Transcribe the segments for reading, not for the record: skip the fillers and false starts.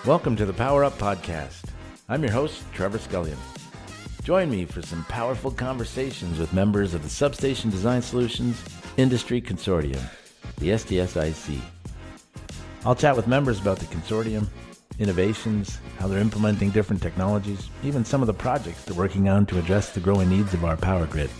Welcome to the Power Up Podcast. I'm your host, Trevor Scullion. Join me for some powerful conversations with members of the Substation Design Solutions Industry Consortium, the SDSIC. I'll chat with members about the consortium, innovations, how they're implementing different technologies, even some of the projects they're working on to address the growing needs of our power grid.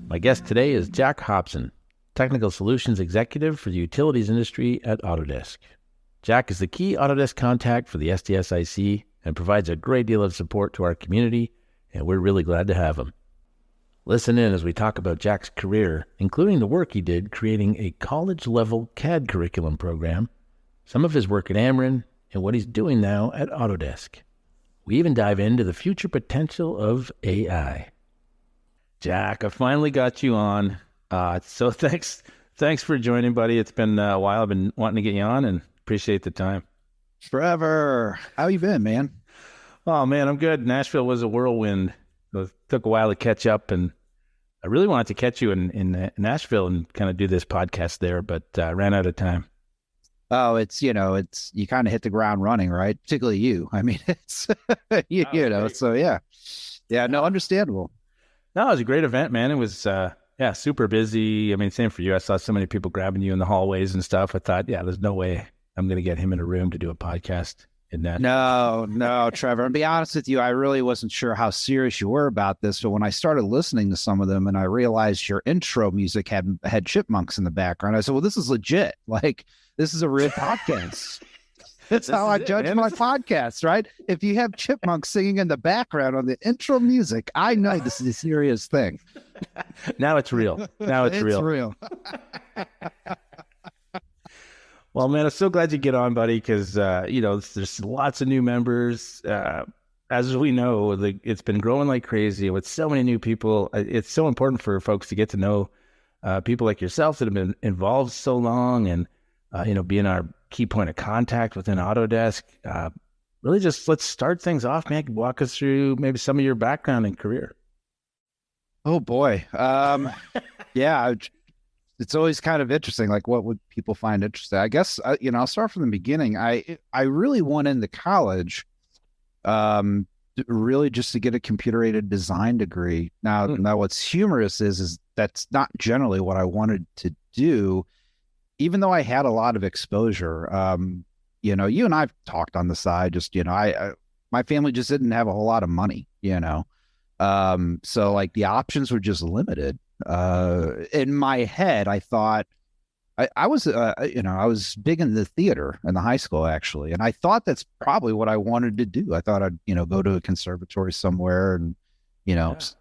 My guest today is Jack Hopson, Technical Solutions Executive for the utilities industry at Autodesk. Jack is the key Autodesk contact for the SDSIC and provides a great deal of support to our community, and we're really glad to have him. Listen in as we talk about Jack's career, including the work he did creating a college-level CAD curriculum program, some of his work at Ameren, and what he's doing now at Autodesk. We even dive into the future potential of AI. Jack, I finally got you on. So thanks for joining, buddy. It's been a while. I've been wanting to get you on and appreciate the time. Trevor, how you been, man? Oh, man, I'm good. Nashville was a whirlwind. It took a while to catch up, and I really wanted to catch you in Nashville and kind of do this podcast there, but I ran out of time. Oh, it's you kind of hit the ground running, right? Particularly you. I mean, it's, so yeah. No, understandable. No, it was a great event, man. It was, super busy. I mean, same for you. I saw so many people grabbing you in the hallways and stuff. I thought, there's no way I'm going to get him in a room to do a podcast in that. No, Trevor. And be honest with you, I really wasn't sure how serious you were about this. But when I started listening to some of them and I realized your intro music had chipmunks in the background, I said, well, this is legit. Like, this is a real podcast. That's how I judge my podcast, right? If you have chipmunks singing in the background on the intro music, I know this is a serious thing. Now it's real. It's real. Well, man, I'm so glad you get on, buddy, because, there's lots of new members. As we know, it's been growing like crazy with so many new people. It's so important for folks to get to know people like yourself that have been involved so long and, being our key point of contact within Autodesk. Really just let's start things off, man. Walk us through maybe some of your background and career. Oh, boy. It's always kind of interesting. Like, what would people find interesting? I guess, I'll start from the beginning. I really went into college really just to get a computer-aided design degree. Now, what's humorous is that's not generally what I wanted to do, even though I had a lot of exposure. You and I've talked on the side, just, my family just didn't have a whole lot of money, so like the options were just limited. In my head, I thought I was big in the theater in the high school, actually. And I thought that's probably what I wanted to do. I thought I'd, go to a conservatory somewhere and,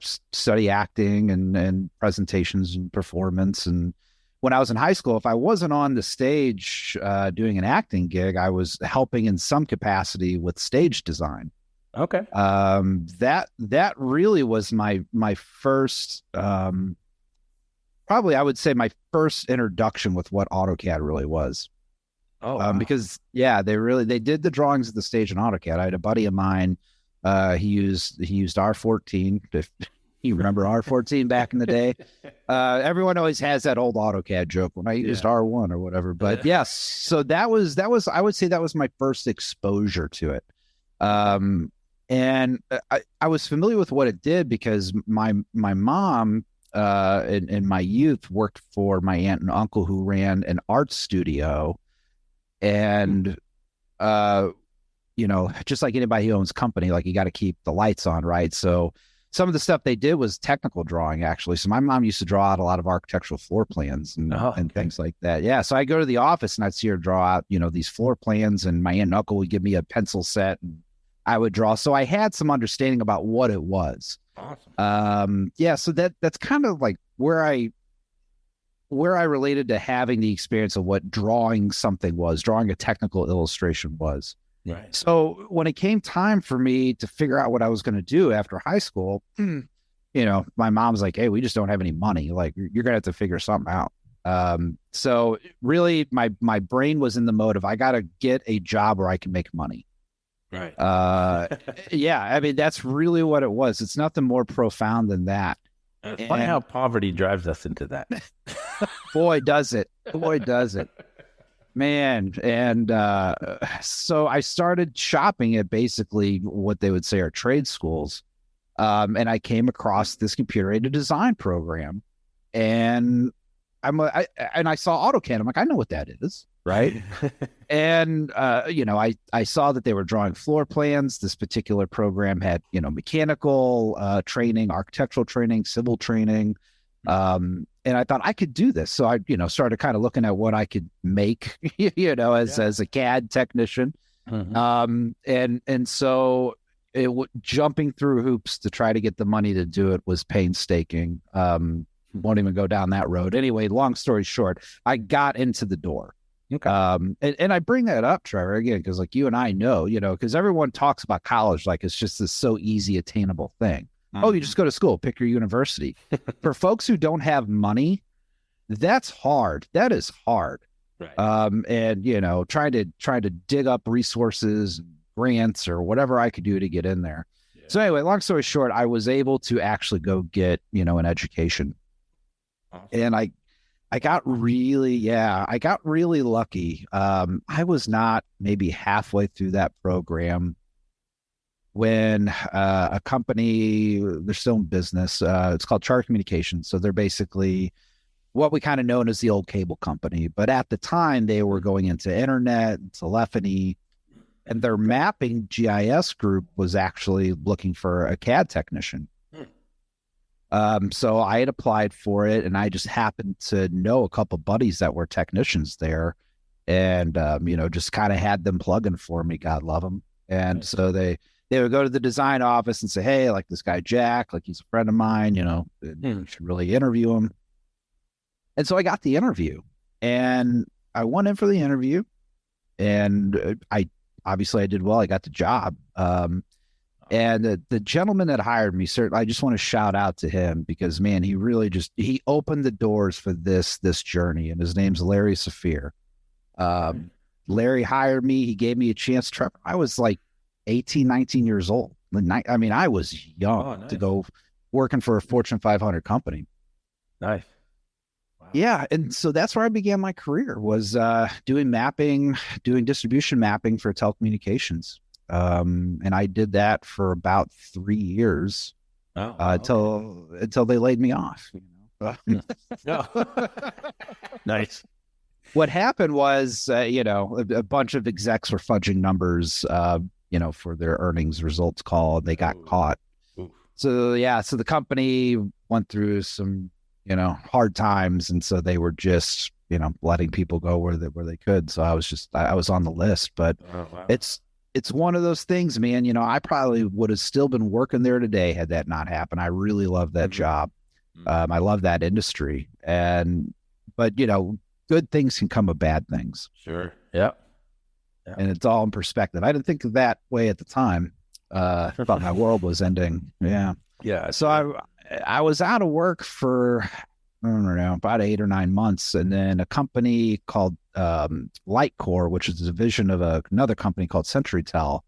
study acting and presentations and performance. And when I was in high school, if I wasn't on the stage doing an acting gig, I was helping in some capacity with stage design. Okay. That really was my first, probably I would say my first introduction with what AutoCAD really was. Oh, wow. Because they did the drawings of the stage in AutoCAD. I had a buddy of mine, he used R14. If you remember R14 back in the day, everyone always has that old AutoCAD joke when I used R1 or whatever. But yes, so that was I would say that was my first exposure to it. And I was familiar with what it did because my mom in my youth worked for my aunt and uncle who ran an art studio. And, just like anybody who owns company, like you got to keep the lights on, right? So some of the stuff they did was technical drawing, actually. So my mom used to draw out a lot of architectural floor plans and things like that. Yeah. So I go to the office and I'd see her draw out, these floor plans, and my aunt and uncle would give me a pencil set and I would draw. So I had some understanding about what it was. Awesome. So that's kind of like where I related to having the experience of what drawing something was, drawing a technical illustration was. Right. So when it came time for me to figure out what I was going to do after high school, my mom's like, hey, we just don't have any money. Like, you're going to have to figure something out. So really my brain was in the mode of, I got to get a job where I can make money. Right. I mean, that's really what it was. It's nothing more profound than that. It's funny how poverty drives us into that. Boy, does it. Boy, does it. Man. And so I started shopping at basically what they would say are trade schools. And I came across this computer aided design program, and I saw AutoCAD. I'm like, I know what that is, right? And I saw that they were drawing floor plans. This particular program had mechanical training, architectural training, civil training, and I thought I could do this. So I started kind of looking at what I could make, as a CAD technician, and so jumping through hoops to try to get the money to do it was painstaking. Won't even go down that road. Anyway, long story short, I got into the door. Okay. And I bring that up, Trevor, again, because like you and I know, because everyone talks about college like it's just this so easy attainable thing. Oh, you just go to school, pick your university. For folks who don't have money, that's hard. That is hard. Right. And trying to dig up resources, grants, or whatever I could do to get in there. Yeah. So anyway, long story short, I was able to actually go get an education. Awesome. And I got really lucky. I was not maybe halfway through that program when a company, they're still in business, it's called Charter Communications. So they're basically what we kind of known as the old cable company. But at the time, they were going into internet, telephony, and their mapping GIS group was actually looking for a CAD technician. So I had applied for it, and I just happened to know a couple buddies that were technicians there, and just kind of had them plugging for me. God love them. And so they would go to the design office and say, "Hey, I like this guy Jack, like he's a friend of mine. You should really interview him." And so I got the interview, and I went in for the interview, and I did well. I got the job. And the gentleman that hired me, certainly, I just want to shout out to him because, man, he really he opened the doors for this journey. And his name's Larry Saphir. Larry hired me. He gave me a chance. Trevor, I was like 18, 19 years old. I mean, I was young to go working for a Fortune 500 company. Nice. Wow. Yeah. And so that's where I began my career, was doing mapping, doing distribution mapping for telecommunications. And I did that for about 3 years until they laid me off. Nice. What happened was, a bunch of execs were fudging numbers, for their earnings results call, and they got caught. Ooh. So the company went through some, hard times. And so they were just, letting people go where they could. So I was on the list, but it's one of those things, man. I probably would have still been working there today had that not happened. I really love that job. I love that industry. But good things can come of bad things. Sure. Yep. And it's all in perspective. I didn't think of that way at the time. I thought my world was ending. Yeah. Yeah. So I was out of work for, I don't know, about 8 or 9 months. And then a company called Lightcore, which is a division of another company called CenturyTel,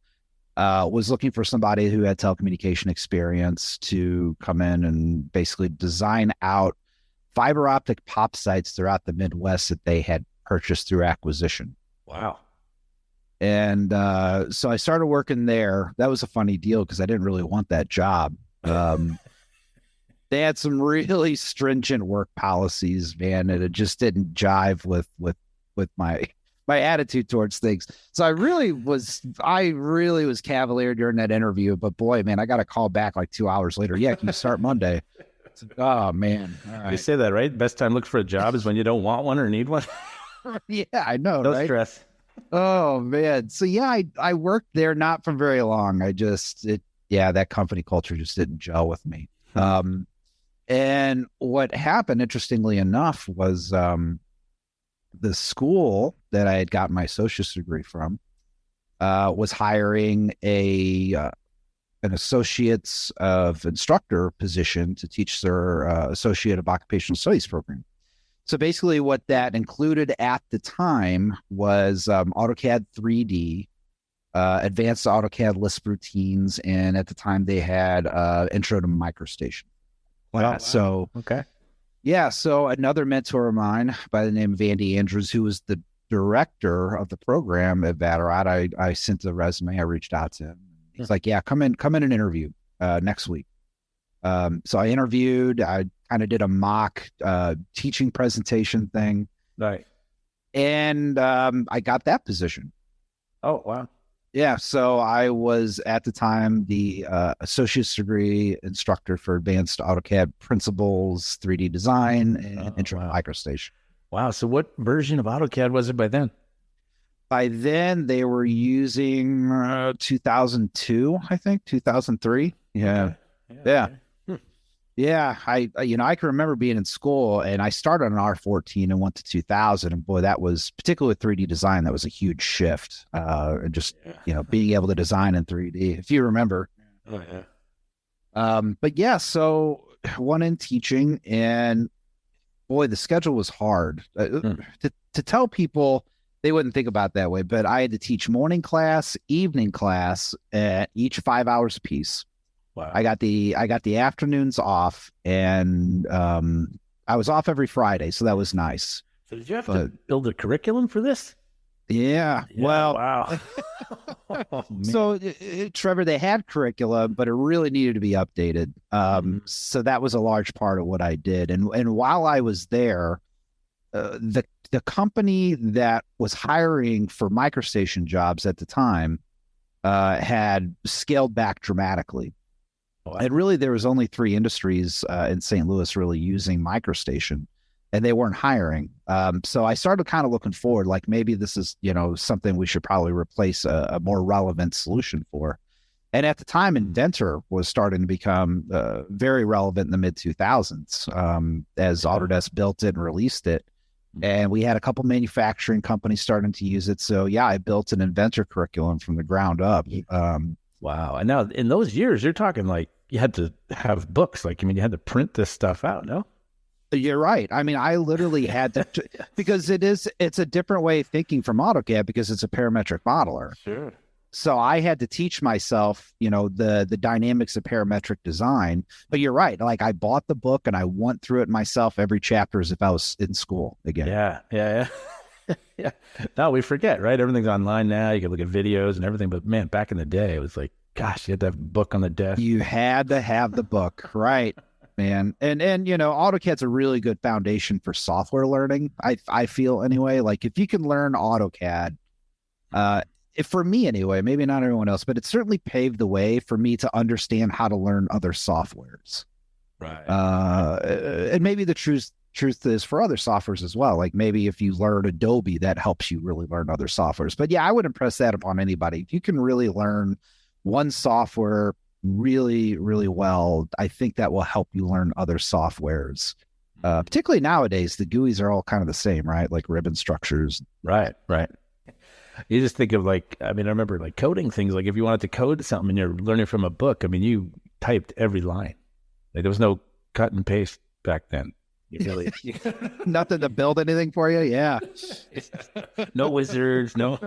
was looking for somebody who had telecommunication experience to come in and basically design out fiber optic pop sites throughout the Midwest that they had purchased through acquisition. Wow. And so I started working there. That was a funny deal because I didn't really want that job. They had some really stringent work policies, man, and it just didn't jive with my attitude towards things. So I really was cavalier during that interview, but boy, man, I got a call back like 2 hours later. Yeah, can you start Monday? Oh man. All right. You say that, right? Best time to look for a job is when you don't want one or need one. Yeah, I know. No right? Stress. Oh man. So yeah, I worked there not for very long. That company culture just didn't gel with me. And what happened, interestingly enough, was the school that I had gotten my associate's degree from was hiring an associate's of instructor position to teach their associate of occupational studies program. So basically what that included at the time was AutoCAD 3D, advanced AutoCAD Lisp routines, and at the time they had intro to MicroStation. Wow. So okay. Yeah, so another mentor of mine by the name of Andy Andrews, who was the director of the program at Vatterott, I sent the resume. I reached out to him. He's like, yeah, come in and interview next week. So I interviewed. I kind of did a mock teaching presentation thing. Right. And I got that position. Oh, wow. Yeah. So I was at the time the associate's degree instructor for advanced AutoCAD principles, 3D design, and intro to MicroStation. Wow. So what version of AutoCAD was it by then? By then they were using 2002, I think, 2003. Yeah. Okay. Yeah. Yeah, I can remember being in school and I started on R14 and went to 2000, and boy, that was, particularly with 3D design, that was a huge shift. And just being able to design in 3D, if you remember. Oh yeah. But yeah, so went in teaching, and boy, the schedule was hard. To tell people, they wouldn't think about it that way, but I had to teach morning class, evening class, each 5 hours apiece. Wow. I got the afternoons off, and I was off every Friday, so that was nice. So did you have to build a curriculum for this? Yeah. Well, wow. So Trevor, they had curriculum, but it really needed to be updated. So that was a large part of what I did. And while I was there, the company that was hiring for MicroStation jobs at the time had scaled back dramatically. Wow. And really, there was only 3 industries in St. Louis really using MicroStation, and they weren't hiring. So I started kind of looking forward, like maybe this is, something we should probably replace a more relevant solution for. And at the time, Inventor was starting to become very relevant in the mid 2000s as Autodesk built it and released it. And we had a couple manufacturing companies starting to use it. So yeah, I built an Inventor curriculum from the ground up. Wow. And now in those years, you're talking like you had to have books. Like, you had to print this stuff out, no? You're right. I mean, I literally had to, because it's a different way of thinking from AutoCAD because it's a parametric modeler. Sure. So I had to teach myself, the dynamics of parametric design. But you're right. Like, I bought the book and I went through it myself every chapter as if I was in school again. Yeah. Yeah. Now we forget, right? Everything's online now. You can look at videos and everything. But man, back in the day, it was like, gosh, you had to have a book on the desk. You had to have the book, right, man. And AutoCAD's a really good foundation for software learning. I feel anyway. Like, if you can learn AutoCAD, for me anyway, maybe not everyone else, but it certainly paved the way for me to understand how to learn other softwares. Right. And maybe the truth is for other softwares as well. Like, maybe if you learn Adobe, that helps you really learn other softwares. But yeah, I would impress that upon anybody. If you can really learn one software really, really well, I think that will help you learn other softwares. Particularly nowadays, the GUIs are all kind of the same, right? Like ribbon structures. Right. You just think of I remember like coding things. Like, if you wanted to code something and you're learning from a book, you typed every line. Like, there was no cut and paste back then. Nothing to build anything for you. Yeah. No wizards. No.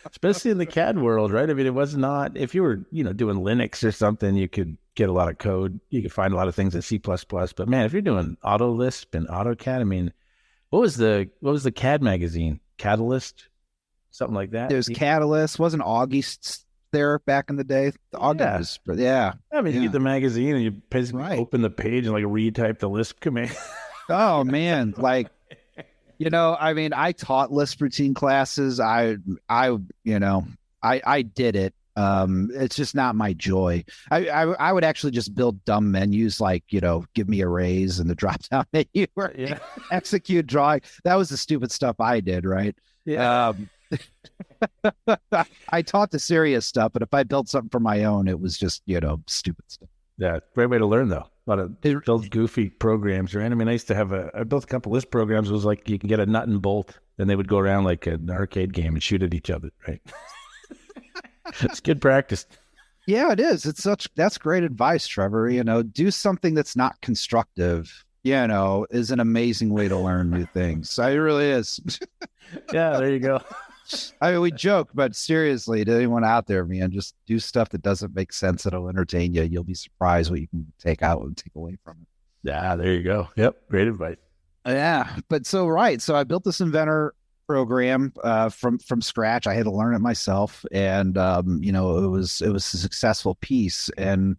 Especially in the CAD world, right? It was not, if you were, doing Linux or something, you could get a lot of code. You could find a lot of things in C++. But man, if you're doing Autolisp and AutoCAD, what was the CAD magazine? Catalyst? Something like that? There's Catalyst. Wasn't Augie there back in the day? But yeah. You get the magazine and you basically open the page and retype the Lisp command. Oh man. I taught Lisp routine classes. I did it. It's just not my joy. I would actually just build dumb menus like, give me a raise in the drop down menu or execute drawing. That was the stupid stuff I did, right? Yeah. I taught the serious stuff, but if I built something for my own, it was just, stupid stuff. Yeah, great way to learn though. A lot of build goofy programs, right? I used to I built a couple Lisp programs. It was like you can get a nut and bolt, and they would go around like an arcade game and shoot at each other, right? It's good practice. Yeah, it is. That's great advice, Trevor. Do something that's not constructive, is an amazing way to learn new things. It really is. Yeah, there you go. We joke, but seriously, to anyone out there, man, just do stuff that doesn't make sense that'll entertain you. You'll be surprised what you can take out and take away from it. Yeah, there you go. Yep, great advice. Yeah, but so I built this inventor program from scratch. I had to learn it myself, and it was a successful piece. And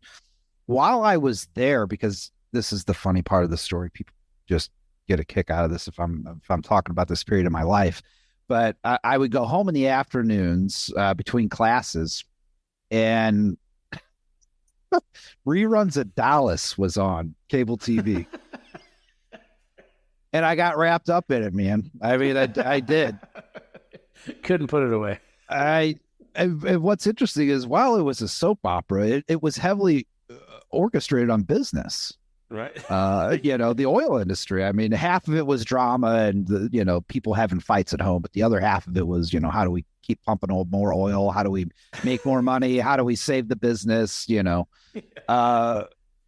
while I was there, because this is the funny part of the story, people just get a kick out of this if I'm talking about this period of my life. But I would go home in the afternoons between classes, and reruns of Dallas was on cable TV. And I got wrapped up in it, man. I mean, I did. Couldn't put it away. And what's interesting is while it was a soap opera, it was heavily orchestrated on business. Right. The oil industry. I mean, half of it was drama and people having fights at home, but the other half of it was, how do we keep pumping more oil? How do we make more money? How do we save the business? And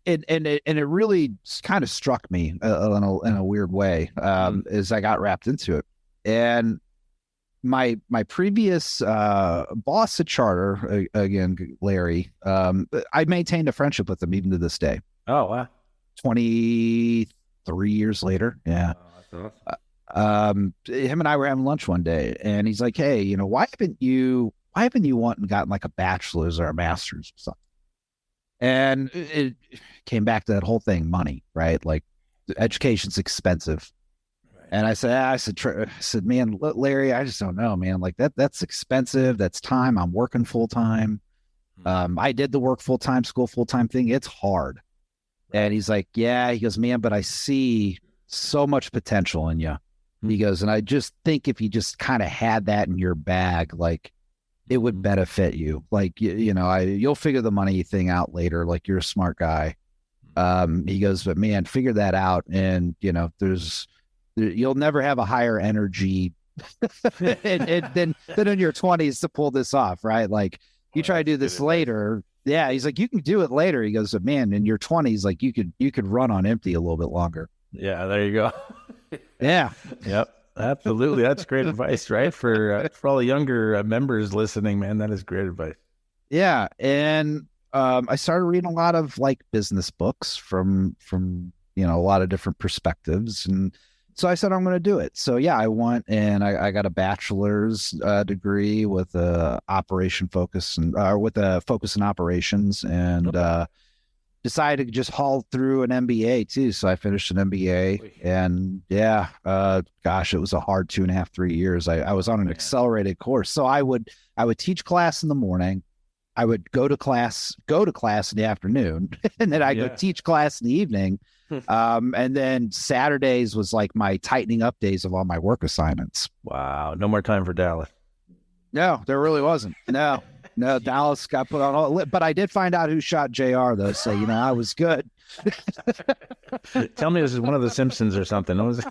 it really kind of struck me in a weird way as I got wrapped into it. And my previous boss at Charter, again, Larry, I maintained a friendship with him even to this day. Oh, wow. 23 years later. Yeah. Oh, that's awesome. Him and I were having lunch one day, and he's like, "Hey, why haven't you went and gotten like a bachelor's or a master's or something?" And it came back to that whole thing, money, right? Like education's expensive. Right. And I said, man, Larry, I just don't know, man. Like that's expensive. That's time. I'm working full time. I did the work full time, school full time thing. It's hard. And he's like, yeah, he goes, man, but I see so much potential in you. He goes, and I just think if you just kind of had that in your bag, like it would benefit you. Like, you'll figure the money thing out later. Like you're a smart guy. He goes, but man, figure that out. And, you'll never have a higher energy than in your 20s to pull this off. Right. Like you try to do this later. Yeah. He's like, you can do it later. He goes, but man, in your 20s, like you could run on empty a little bit longer. Yeah. There you go. Yeah. Yep. Absolutely. That's great advice, right? For all the younger members listening, man, that is great advice. Yeah. And I started reading a lot of like business books from a lot of different perspectives. And so I said, I'm going to do it. So yeah, I went and I got a bachelor's degree with a operation focus and with a focus in operations, and decided to just haul through an MBA too. So I finished an MBA, and yeah, gosh, it was a hard 2.5, 3 years. I was on an accelerated course. So I would teach class in the morning. I would go to class in the afternoon, and then I go teach class in the evening. And then Saturdays was like my tightening up days of all my work assignments. Wow. No more time for Dallas. No, there really wasn't. No, Dallas got put on all, but I did find out who shot JR though. So, I was good. Tell me this is one of the Simpsons or something. Was it?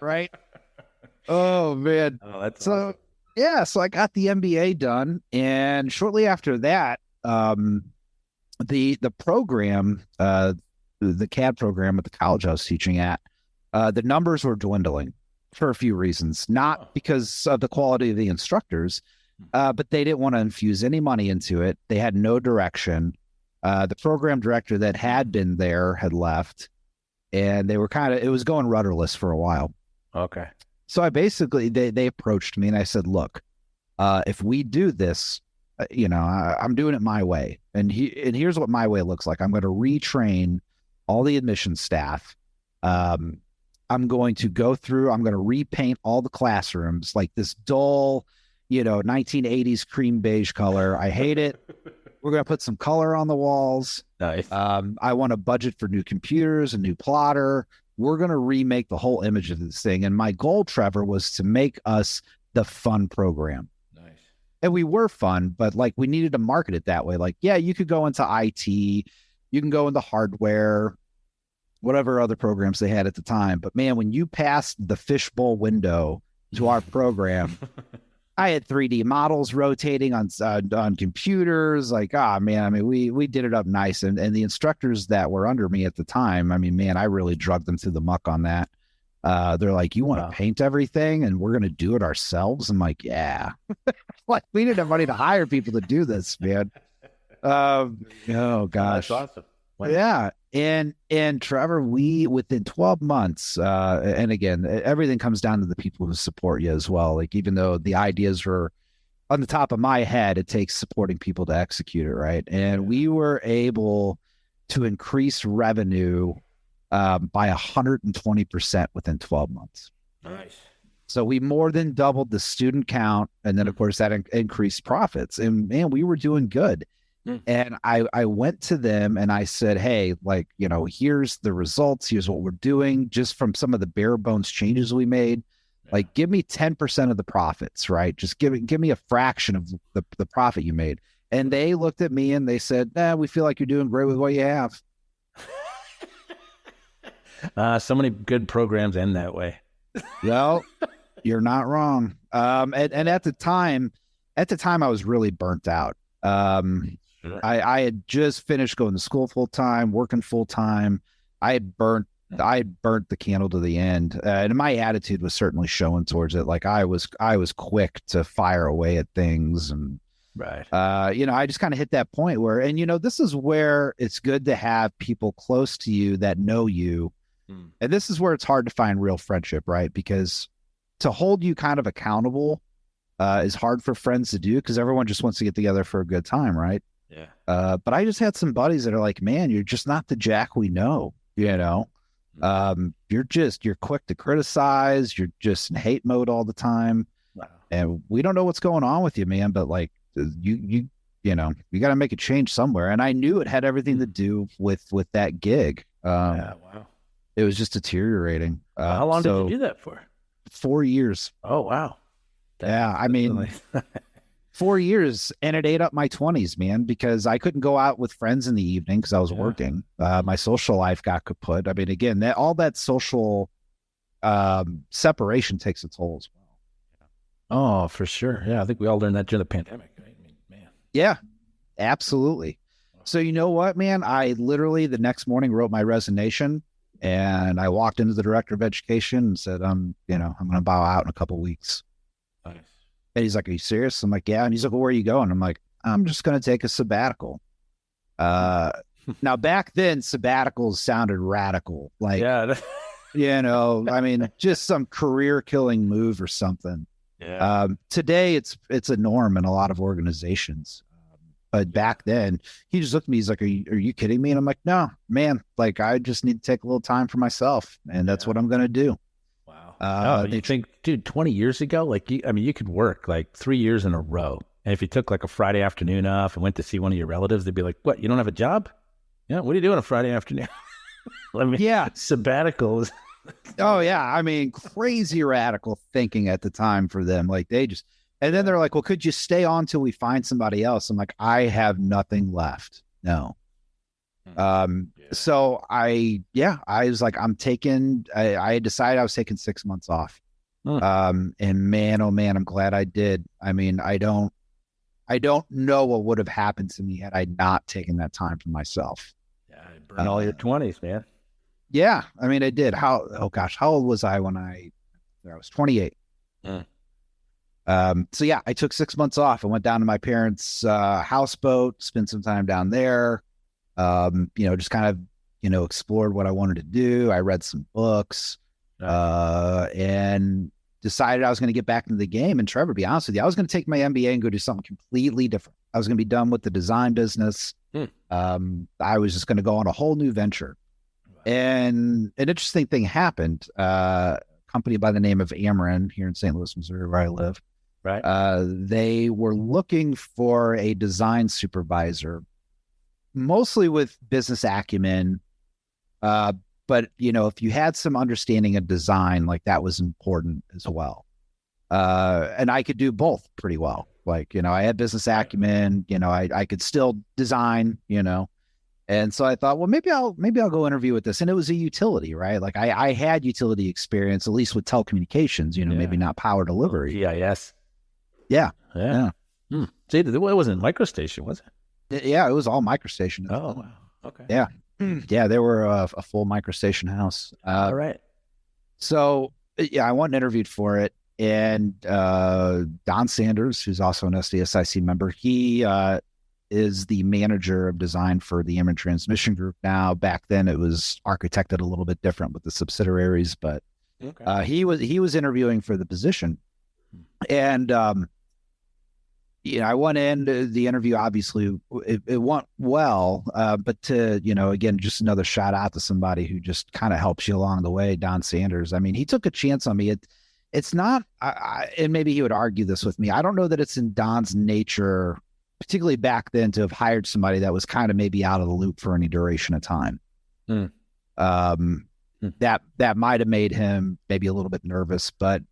Right. Oh man. Oh, that's so awesome. Yeah. So I got the MBA done. And shortly after that, the program, the CAD program at the college I was teaching at, the numbers were dwindling for a few reasons, not because of the quality of the instructors, but they didn't want to infuse any money into it. They had no direction. The program director that had been there had left, and they were it was going rudderless for a while. Okay. So I basically, they approached me and I said, look, if we do this, I'm doing it my way. And here's what my way looks like. I'm going to retrain all the admissions staff. I'm going to repaint all the classrooms like this dull, 1980s cream beige color. I hate it. We're going to put some color on the walls. Nice. I want a budget for new computers, a new plotter. We're going to remake the whole image of this thing. And my goal, Trevor, was to make us the fun program. Nice. And we were fun, but like we needed to market it that way. Like, yeah, you could go into IT, you can go into hardware, whatever other programs they had at the time. But man, when you passed the fishbowl window to our program, I had 3D models rotating on computers. Like, man, I mean, we did it up nice. And the instructors that were under me at the time, I mean, man, I really drugged them through the muck on that. They're like, you want to paint everything and we're going to do it ourselves? I'm like, yeah. Like, we didn't have money to hire people to do this, man. Oh gosh. That's awesome. Wow. Yeah. And Trevor, we within 12 months, and again, everything comes down to the people who support you as well. Like even though the ideas were on the top of my head, it takes supporting people to execute it, right? And we were able to increase revenue by 120% within 12 months. Nice. So we more than doubled the student count, and then of course that increased profits. And man, we were doing good. And I went to them and I said, hey, like, here's the results. Here's what we're doing just from some of the bare bones changes we made. Like, give me 10% of the profits, right? Just give me a fraction of the profit you made. And they looked at me and they said, we feel like you're doing great with what you have. So many good programs end that way. Well, you're not wrong. And at the time I was really burnt out. Sure. I had just finished going to school full time, working full time. I had burnt the candle to the end, and my attitude was certainly showing towards it. Like I was quick to fire away at things, and right. I just kind of hit that point where, and this is where it's good to have people close to you that know you, and this is where it's hard to find real friendship, right? Because to hold you kind of accountable is hard for friends to do because everyone just wants to get together for a good time, right? Yeah. But I just had some buddies that are like, man, you're just not the Jack we know, you're quick to criticize. You're just in hate mode all the time. Wow. And we don't know what's going on with you, man. But like you got to make a change somewhere. And I knew it had everything to do with that gig. Yeah, wow. It was just deteriorating. How long did you do that for? 4 years. Oh, wow. Yeah. I mean, 4 years, and it ate up my 20s, man, because I couldn't go out with friends in the evening because I was working. My social life got kaput. I mean, again, all that social separation takes a toll as well. Oh, for sure. Yeah, I think we all learned that during the pandemic, right? I mean, man. Yeah, absolutely. So you know what, man? I literally the next morning wrote my resignation, and I walked into the director of education and said, I'm going to bow out in a couple of weeks. Nice. And he's like, are you serious? I'm like, yeah. And he's like, well, where are you going? I'm like, I'm just going to take a sabbatical. Now back then sabbaticals sounded radical. Like, yeah. I mean, just some career killing move or something. Yeah. Today it's a norm in a lot of organizations. But back then he just looked at me. He's like, are you kidding me? And I'm like, no, man, like I just need to take a little time for myself. And that's what I'm going to do. Wow. You think, dude, 20 years ago, like, you could work like 3 years in a row. And if you took like a Friday afternoon off and went to see one of your relatives, they'd be like, what, you don't have a job? Yeah. What are you doing on a Friday afternoon? Sabbaticals. Oh yeah. I mean, crazy radical thinking at the time for them. Like and then they're like, well, could you stay on till we find somebody else? I'm like, I have nothing left. No. So I was like, I had decided I was taking 6 months off. And man, oh man, I'm glad I did. I mean, I don't know what would have happened to me had I not taken that time for myself. Yeah. In all your 20s, man. Yeah. I mean, I did. How old was I when I was 28? So yeah, I took 6 months off. I went down to my parents' houseboat, spent some time down there. Just kind of, explored what I wanted to do. I read some books, and decided I was going to get back into the game. And Trevor, to be honest with you, I was going to take my MBA and go do something completely different. I was going to be done with the design business. I was just going to go on a whole new venture. And an interesting thing happened. A company by the name of Ameren here in St. Louis, Missouri, where I live. Right. They were looking for a design supervisor, mostly with business acumen. But if you had some understanding of design, like that was important as well. And I could do both pretty well. Like, I had business acumen, I could still design, And so I thought, well, maybe I'll go interview with this. And it was a utility, right? Like I had utility experience, at least with telecommunications, maybe not power delivery. GIS. Yeah. See, it wasn't MicroStation, was it? Yeah, it was all MicroStation. Oh, wow. Okay. Yeah. Yeah, they were a full MicroStation house. All right. So, I went and interviewed for it. And Don Sanders, who's also an SDSIC member, he is the manager of design for the Ammon Transmission Group now. Back then, it was architected a little bit different with the subsidiaries, but he was interviewing for the position, and I went into the interview. Obviously, it went well, but to again, just another shout out to somebody who just kind of helps you along the way. Don Sanders. I mean, he took a chance on me. It's not, and maybe he would argue this with me. I don't know that it's in Don's nature, particularly back then, to have hired somebody that was kind of maybe out of the loop for any duration of time. That might have made him maybe a little bit nervous, but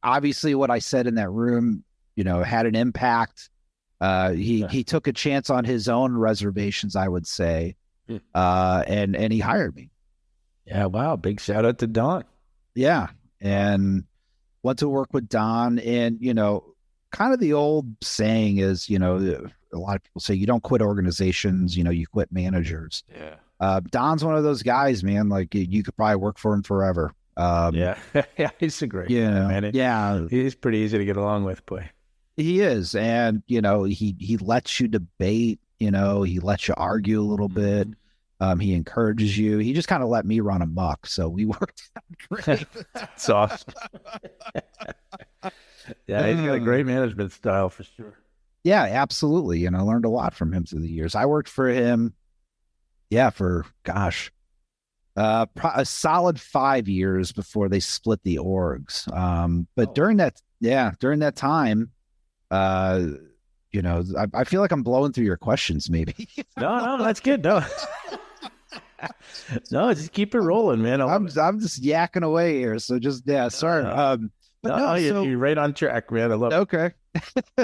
obviously what I said in that room, had an impact. He took a chance on his own reservations, I would say, and he hired me. Yeah, wow, big shout out to Don. Yeah, and went to work with Don, and kind of the old saying is, a lot of people say you don't quit organizations, you quit managers. Yeah. Don's one of those guys, man. Like you could probably work for him forever. Yeah, he's a great guy, man. He's pretty easy to get along with, boy. He is, and he lets you debate. He lets you argue a little bit. He encourages you. He just kind of let me run amok, so we worked out great. That's awesome. Yeah, he's got a great management style for sure. Yeah, absolutely. And I learned a lot from him through the years. I worked for him, for a solid 5 years before they split the orgs. But during that time, I feel like I'm blowing through your questions, maybe. No, that's good. No, just keep it rolling, man. I'm just yakking away here. So just, sorry. But you're right on track, man. I love it. Okay.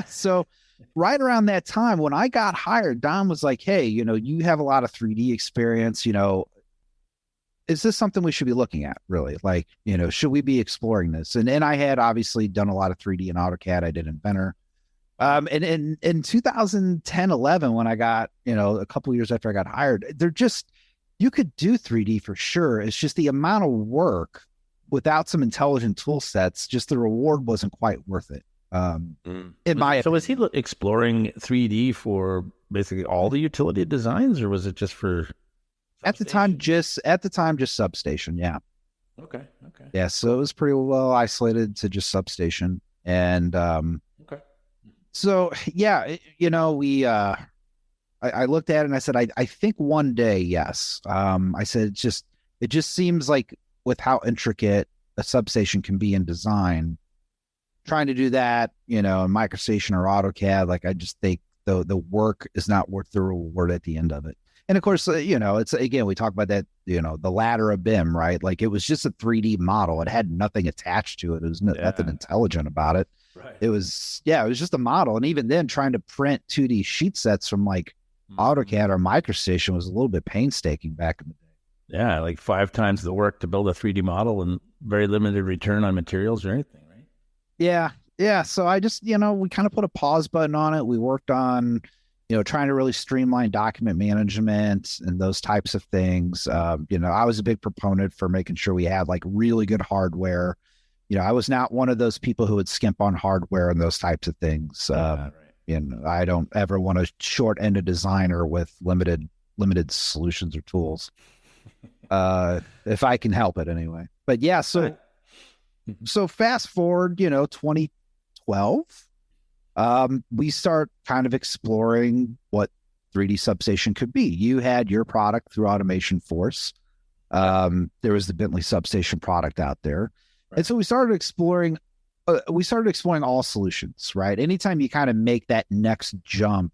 So right around that time when I got hired, Don was like, hey, you have a lot of 3D experience, is this something we should be looking at, really? Like, should we be exploring this? And I had obviously done a lot of 3D in AutoCAD. I did Inventor. And in 2010, 11, when I got, a couple of years after I got hired, you could do 3D for sure. It's just the amount of work without some intelligent tool sets, just the reward wasn't quite worth it. So was he exploring 3D for basically all the utility designs, or was it just for at the time, just substation? Yeah. Okay. Yeah. So it was pretty well isolated to just substation. And, so yeah, I looked at it and I said, I think one day, yes. I said, it just seems like with how intricate a substation can be in design, trying to do that, in MicroStation or AutoCAD, like I just think the work is not worth the reward at the end of it. And of course, it's, again, we talk about that, the ladder of BIM, right? Like it was just a 3D model. It had nothing attached to it. It was nothing intelligent about it. Right. It was just a model. And even then, trying to print 2D sheet sets from like AutoCAD or MicroStation was a little bit painstaking back in the day. Yeah, like 5 times the work to build a 3D model and very limited return on materials or anything, right? Yeah. So I just, we kind of put a pause button on it. We worked on, trying to really streamline document management and those types of things. I was a big proponent for making sure we had like really good hardware. I was not one of those people who would skimp on hardware and those types of things. Right. I don't ever want to short end a designer with limited solutions or tools. If I can help it anyway. But yeah, so fast forward, 2012, we start kind of exploring what 3D substation could be. You had your product through Automation Force. There was the Bentley substation product out there. Right. And so we started exploring all solutions, right? Anytime you kind of make that next jump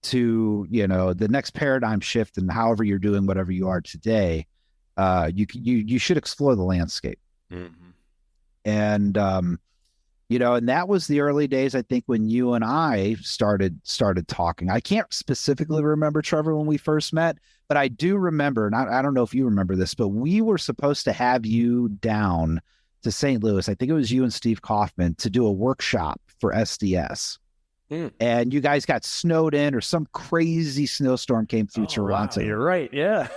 to, the next paradigm shift and however you're doing whatever you are today, you should explore the landscape. Mm-hmm. And, and that was the early days, I think, when you and I started talking. I can't specifically remember, Trevor, when we first met, but I do remember, and I don't know if you remember this, but we were supposed to have you down to St. Louis. I think it was you and Steve Kaufman to do a workshop for SDS. And you guys got snowed in, or some crazy snowstorm came through Toronto. Wow, you're right. Yeah.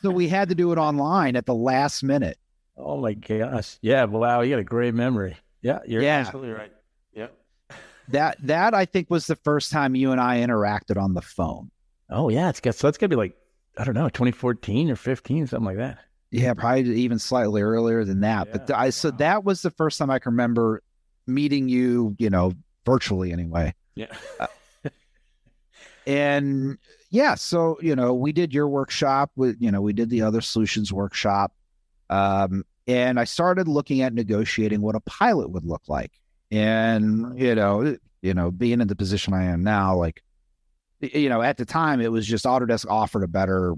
So we had to do it online at the last minute. Oh my gosh. Yeah. Wow. You got a great memory. Yeah. You're absolutely right. Yep. That I think was the first time you and I interacted on the phone. Oh yeah, so it's gotta be like, I don't know, 2014 or 15, something like that. Yeah, probably even slightly earlier than that. Yeah. But so that was the first time I can remember meeting you, virtually anyway. Yeah. And yeah, so we did your workshop we did the other solutions workshop. And I started looking at negotiating what a pilot would look like. And being in the position I am now, like, at the time it was just Autodesk offered a better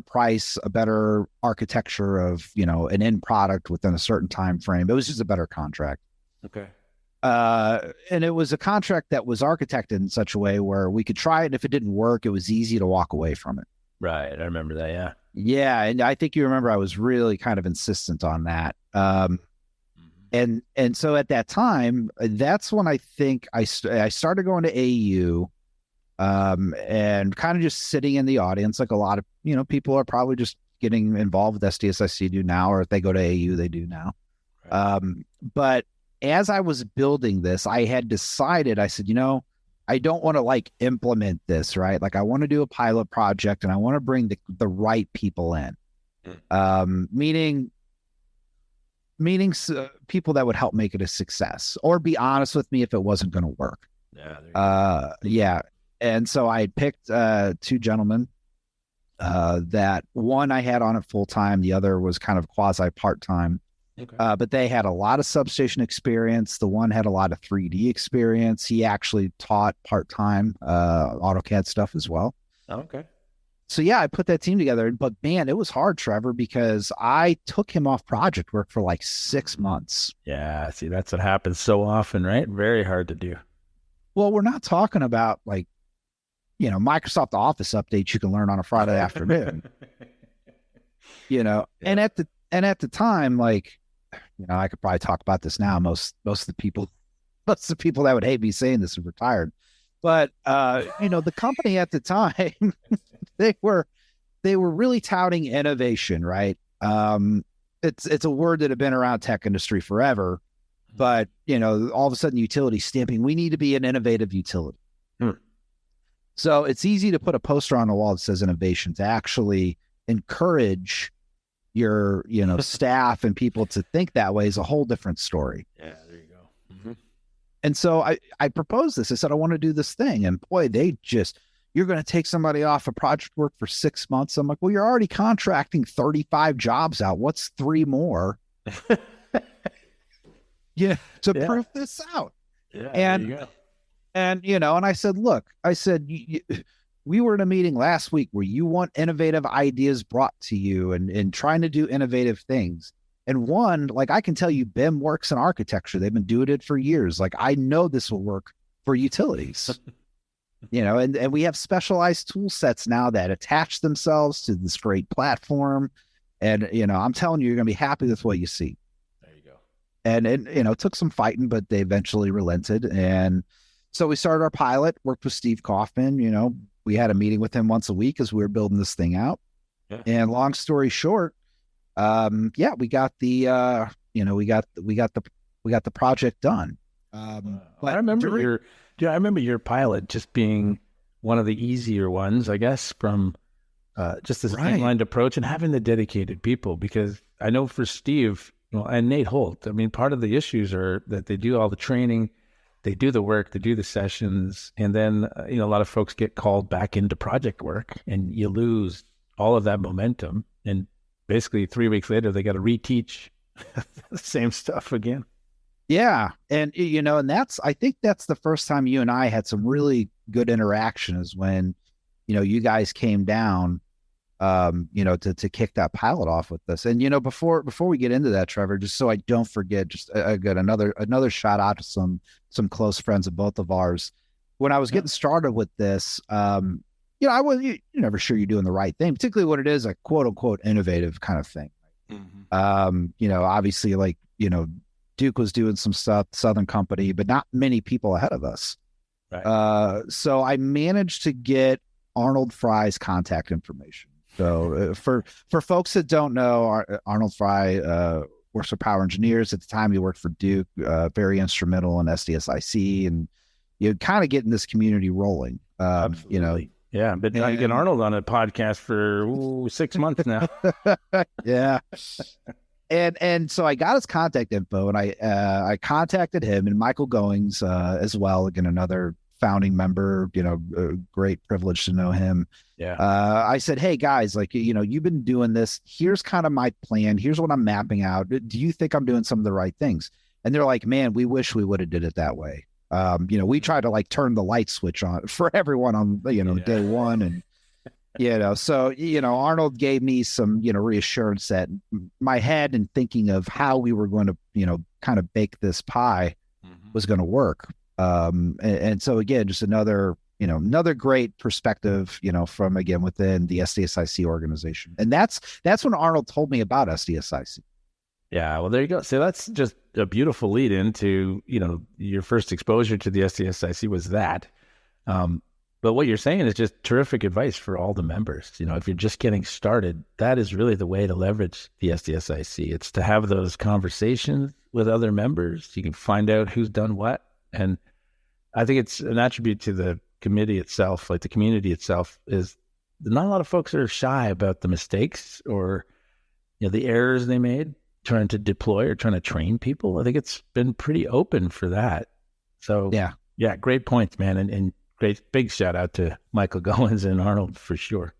price, a better architecture of, an end product within a certain time frame. It was just a better contract. Okay. And it was a contract that was architected in such a way where we could try it, and if it didn't work, it was easy to walk away from it. Right. I remember that. Yeah. Yeah, and I think you remember I was really kind of insistent on that. And so at that time, that's when I think I started going to AU, and kind of just sitting in the audience, like a lot of people are probably just getting involved with SDSIC do now, or if they go to AU, they do now. Right. But as I was building this, I had decided, I said, I don't want to like implement this, right? Like I want to do a pilot project and I want to bring the right people in. Meaning people that would help make it a success, or be honest with me if it wasn't going to work. Yeah. And so I picked two gentlemen that one I had on it full time. The other was kind of quasi part-time. Okay. But they had a lot of substation experience. The one had a lot of 3D experience. He actually taught part-time AutoCAD stuff as well. Okay. So yeah, I put that team together. But man, it was hard, Trevor, because I took him off project work for like 6 months. Yeah, see, that's what happens so often, right? Very hard to do. Well, we're not talking about like, Microsoft Office updates you can learn on a Friday afternoon. Yeah. And at the time, like, I could probably talk about this now. Most of the people that would hate me saying this are retired. But the company at the time, they were really touting innovation, right? It's a word that had been around tech industry forever, but all of a sudden utility stamping, we need to be an innovative utility. So it's easy to put a poster on the wall that says innovation, to actually encourage your staff and people to think that way is a whole different story. Yeah, there you go. Mm-hmm. And so I proposed this. I said, I want to do this thing. And boy, you're going to take somebody off of project work for 6 months. I'm like, well, you're already contracting 35 jobs out. What's 3 more? Prove this out. Yeah, and there you go. And I said, look, we were in a meeting last week where you want innovative ideas brought to you and trying to do innovative things. And one, like, I can tell you, BIM works in architecture. They've been doing it for years. Like, I know this will work for utilities, and we have specialized tool sets now that attach themselves to this great platform. And, I'm telling you, you're going to be happy with what you see. There you go. And it took some fighting, but they eventually relented. And so we started our pilot, worked with Steve Kaufman. We had a meeting with him once a week as we were building this thing out. Yeah. And long story short, we got the project done. But I remember I remember your pilot just being one of the easier ones, I guess, from just this streamlined approach and having the dedicated people, because I know for Steve, and Nate Holt, I mean, part of the issues are that they do all the training, they do the work, they do the sessions, and then, a lot of folks get called back into project work and you lose all of that momentum. And basically 3 weeks later, they got to reteach the same stuff again. Yeah. And, I think that's the first time you and I had some really good interaction, is when, you guys came down, to kick that pilot off with us. And, before we get into that, Trevor, just so I don't forget, just again, another shout out to some close friends of both of ours. When I was getting started with this, I was, you're never sure you're doing the right thing, particularly when it is a quote unquote innovative kind of thing. Mm-hmm. Obviously, like, Duke was doing some stuff, Southern Company, but not many people ahead of us. Right. So I managed to get Arnold Fry's contact information. So for folks that don't know, Arnold Fry works for Power Engineers. At the time, he worked for Duke, very instrumental in SDSIC, and you kind of getting this community rolling. Absolutely. Yeah, but now you get Arnold on a podcast for 6 months now. Yeah. And so I got his contact info, and I contacted him and Michael Goings as well. Again, another founding member, a great privilege to know him. Yeah. I said, hey guys, like, you've been doing this. Here's kind of my plan. Here's what I'm mapping out. Do you think I'm doing some of the right things? And they're like, man, we wish we would have did it that way. We tried to like turn the light switch on for everyone on, day one. And, so, Arnold gave me some, reassurance that my head and thinking of how we were going to, kind of bake this pie was going to work. And so again, just another great perspective, from, again, within the SDSIC organization. And that's when Arnold told me about SDSIC. Yeah, well, there you go. So that's just a beautiful lead into, your first exposure to the SDSIC was that. But what you're saying is just terrific advice for all the members. If you're just getting started, that is really the way to leverage the SDSIC. It's to have those conversations with other members. You can find out who's done what. And I think it's an attribute to the committee itself, like the community itself, is not a lot of folks are shy about the mistakes or, the errors they made trying to deploy or trying to train people. I think it's been pretty open for that. So yeah, great points, man. And great big shout out to Michael Goins and Arnold for sure.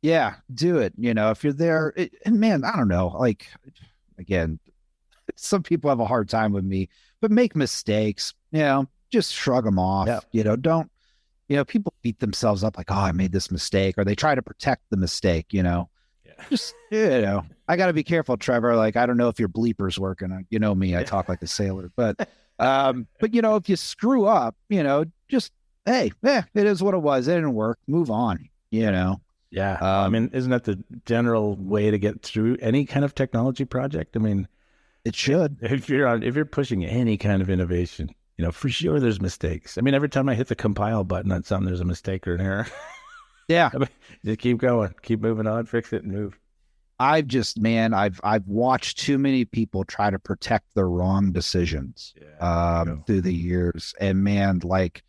Yeah, do it. If you're there, and man, I don't know, like, again, some people have a hard time with me, but make mistakes, just shrug them off. Yeah. Don't, people beat themselves up like, oh, I made this mistake, or they try to protect the mistake, just, I got to be careful, Trevor. Like, I don't know if your bleeper's working. You know me, I talk like a sailor, but if you screw up, just, hey, it is what it was. It didn't work. Move on, Yeah. I mean, isn't that the general way to get through any kind of technology project? I mean, it should. If you're pushing any kind of innovation, for sure there's mistakes. I mean, every time I hit the compile button on something, there's a mistake or an error. Yeah. I mean, just keep going, keep moving on, fix it and move. I've watched too many people try to protect their wrong decisions through the years. And man, like,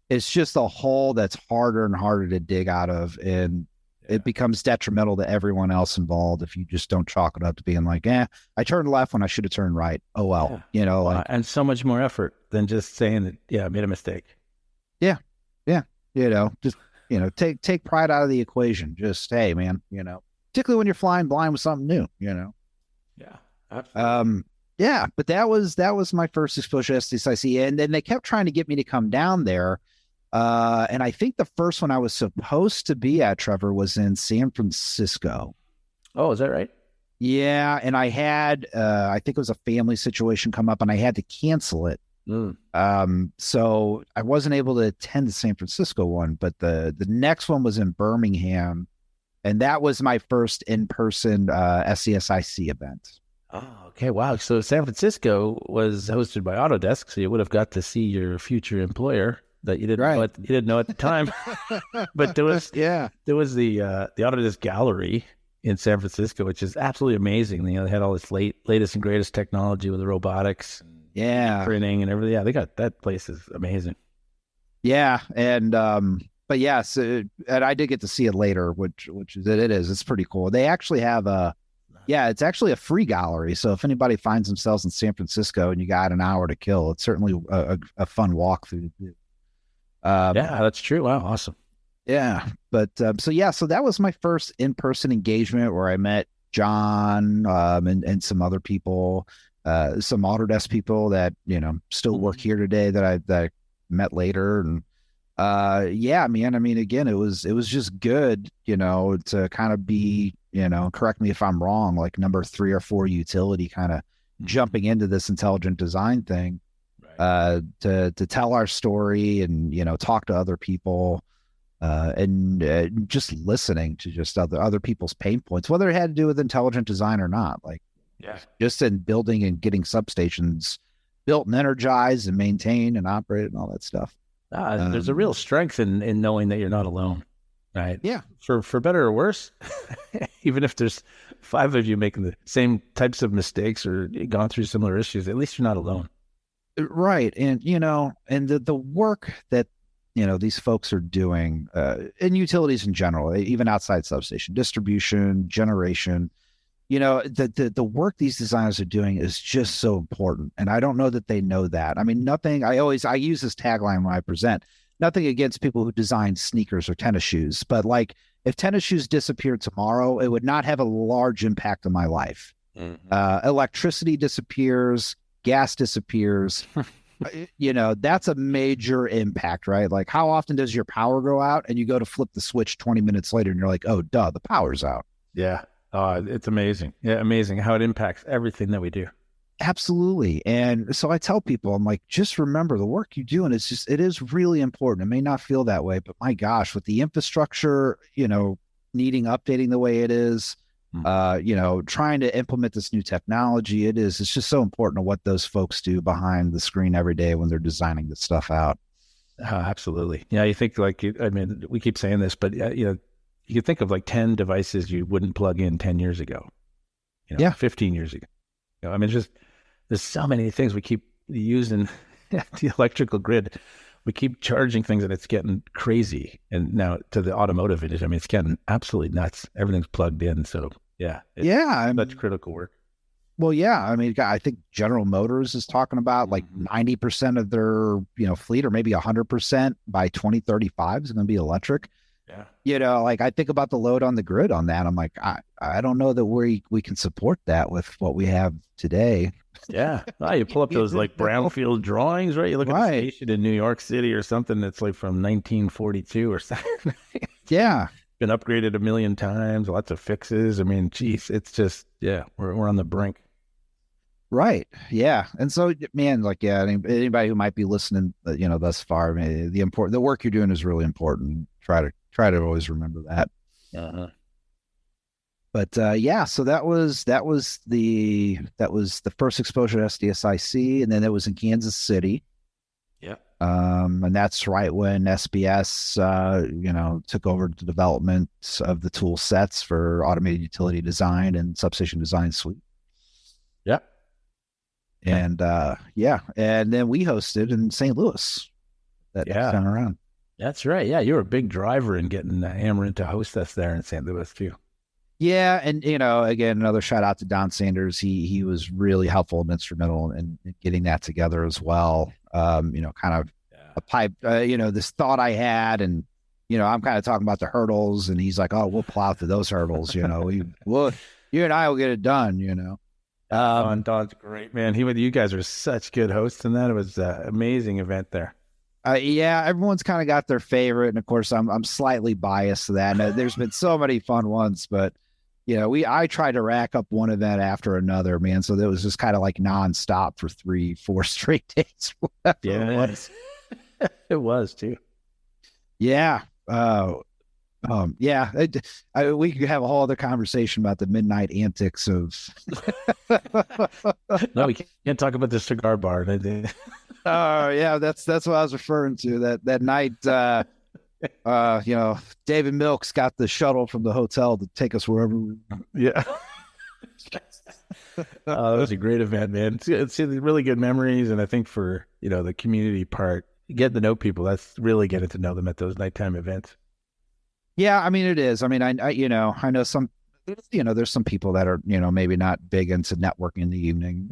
it's just a hole that's harder and harder to dig out of. And it becomes detrimental to everyone else involved if you just don't chalk it up to being like, I turned left when I should have turned right. Oh, well, and so much more effort than just saying that, I made a mistake. Yeah. Yeah. Just, take pride out of the equation. Just, hey, man, particularly when you're flying blind with something new, Yeah, absolutely. But that was my first exposure to SDSIC. And then they kept trying to get me to come down there. And I think the first one I was supposed to be at, Trevor, was in San Francisco. Oh, is that right? Yeah. And I had, I think it was a family situation come up and I had to cancel it. So I wasn't able to attend the San Francisco one, but the next one was in Birmingham. And that was my first in-person SDSIC event. Oh, okay. Wow. So San Francisco was hosted by Autodesk, so you would have got to see your future employer that you didn't know at the time. But there was the Autodesk Gallery in San Francisco, which is absolutely amazing. They had all this latest and greatest technology with the robotics, printing and everything. Yeah, they got that place is amazing. Yeah, and but yes, and I did get to see it later, which is it's pretty cool. They actually have it's actually a free gallery. So if anybody finds themselves in San Francisco and you got an hour to kill, it's certainly a fun walk through. Yeah, that's true. Wow, awesome. Yeah, but so that was my first in-person engagement where I met John and some other people, some Autodesk people that still work here today that I met later, and man, I mean, again, it was just good, to kind of be, correct me if I'm wrong, like number 3 or 4 utility kind of jumping into this intelligent design thing. To tell our story and, talk to other people, and just listening to just other people's pain points, whether it had to do with intelligent design or not, just in building and getting substations built and energized and maintained and operated and all that stuff. There's a real strength in knowing that you're not alone, right? Yeah. For better or worse, even if there's 5 of you making the same types of mistakes or gone through similar issues, at least you're not alone. Right. And, and the work that, these folks are doing in utilities in general, even outside substation, distribution, generation, the work these designers are doing is just so important. And I don't know that they know that. I mean, I use this tagline when I present, nothing against people who design sneakers or tennis shoes, but like if tennis shoes disappeared tomorrow, it would not have a large impact on my life. Electricity disappears, gas disappears. That's a major impact, right? Like how often does your power go out and you go to flip the switch 20 minutes later and you're like, oh, duh, the power's out. Yeah. It's amazing. Yeah, amazing how it impacts everything that we do. Absolutely. And so I tell people, I'm like, just remember the work you do. And it is really important. It may not feel that way, but my gosh, with the infrastructure, needing updating the way it is, trying to implement this new technology, it's just so important to what those folks do behind the screen every day when they're designing this stuff out. Absolutely. Yeah. You think we keep saying this, but you could think of like 10 devices you wouldn't plug in 10 years ago, 15 years ago. There's so many things we keep using the electrical grid. We keep charging things and it's getting crazy. And now to the automotive industry, it's getting absolutely nuts. Everything's plugged in. So it's such critical work. Well, yeah. I think General Motors is talking about like 90% of their, fleet, or maybe 100% by 2035 is going to be electric. Yeah. Like I think about the load on the grid on that. I'm like, I don't know that we can support that with what we have today. Yeah. You pull up those like brownfield drawings, right? You look at a station in New York City or something that's like from 1942 or something. Yeah. Been upgraded a million times, lots of fixes. Geez, it's just, we're on the brink. Right. Yeah. And so, man, anybody who might be listening, thus far, the work you're doing is really important. Try to always remember that. Uh-huh. But so that was the first exposure to SDSIC, and then it was in Kansas City. Yeah. And that's right when SBS, took over the development of the tool sets for automated utility design and substation design suite. Yeah. And and then we hosted in St. Louis that time around. That's right. Yeah, you were a big driver in getting Amarin to host us there in St. Louis too. Yeah, and again, another shout out to Don Sanders. He was really helpful and instrumental in getting that together as well. Kind of a pipe, this thought I had, and I'm kind of talking about the hurdles, and he's like, "Oh, we'll plow through those hurdles." You and I will get it done. Don's great, man. You guys are such good hosts in that. It was an amazing event there. Everyone's kind of got their favorite, and of course, I'm slightly biased to that. And there's been so many fun ones, but I tried to rack up one event after another, man. So that was just kind of like nonstop for 3-4 straight days. Yeah, it was. It was too. Yeah. We could have a whole other conversation about the midnight antics of. No, we can't talk about the cigar bar. Yeah, that's what I was referring to. That night, David Milks got the shuttle from the hotel to take us wherever. Yeah. That was a great event, man. It's really good memories, and I think for the community part, getting to know people, that's really getting to know them at those nighttime events. Yeah, it is. I know some, there's some people that are, maybe not big into networking in the evening,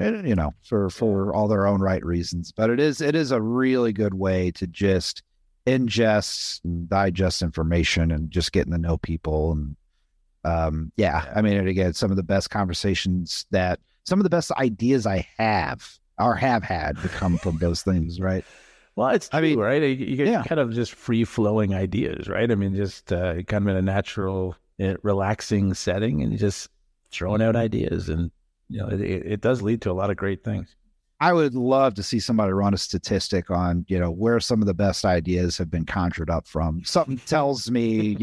for all their own right reasons. But it is a really good way to just ingest and digest information and just getting to know people. And and again, some of the best ideas I have had to come from those things, right? Well, it's true, right? You get kind of just free-flowing ideas, right? Just kind of in a natural, relaxing setting, and just throwing out ideas, and it does lead to a lot of great things. I would love to see somebody run a statistic on, where some of the best ideas have been conjured up from. Something tells me,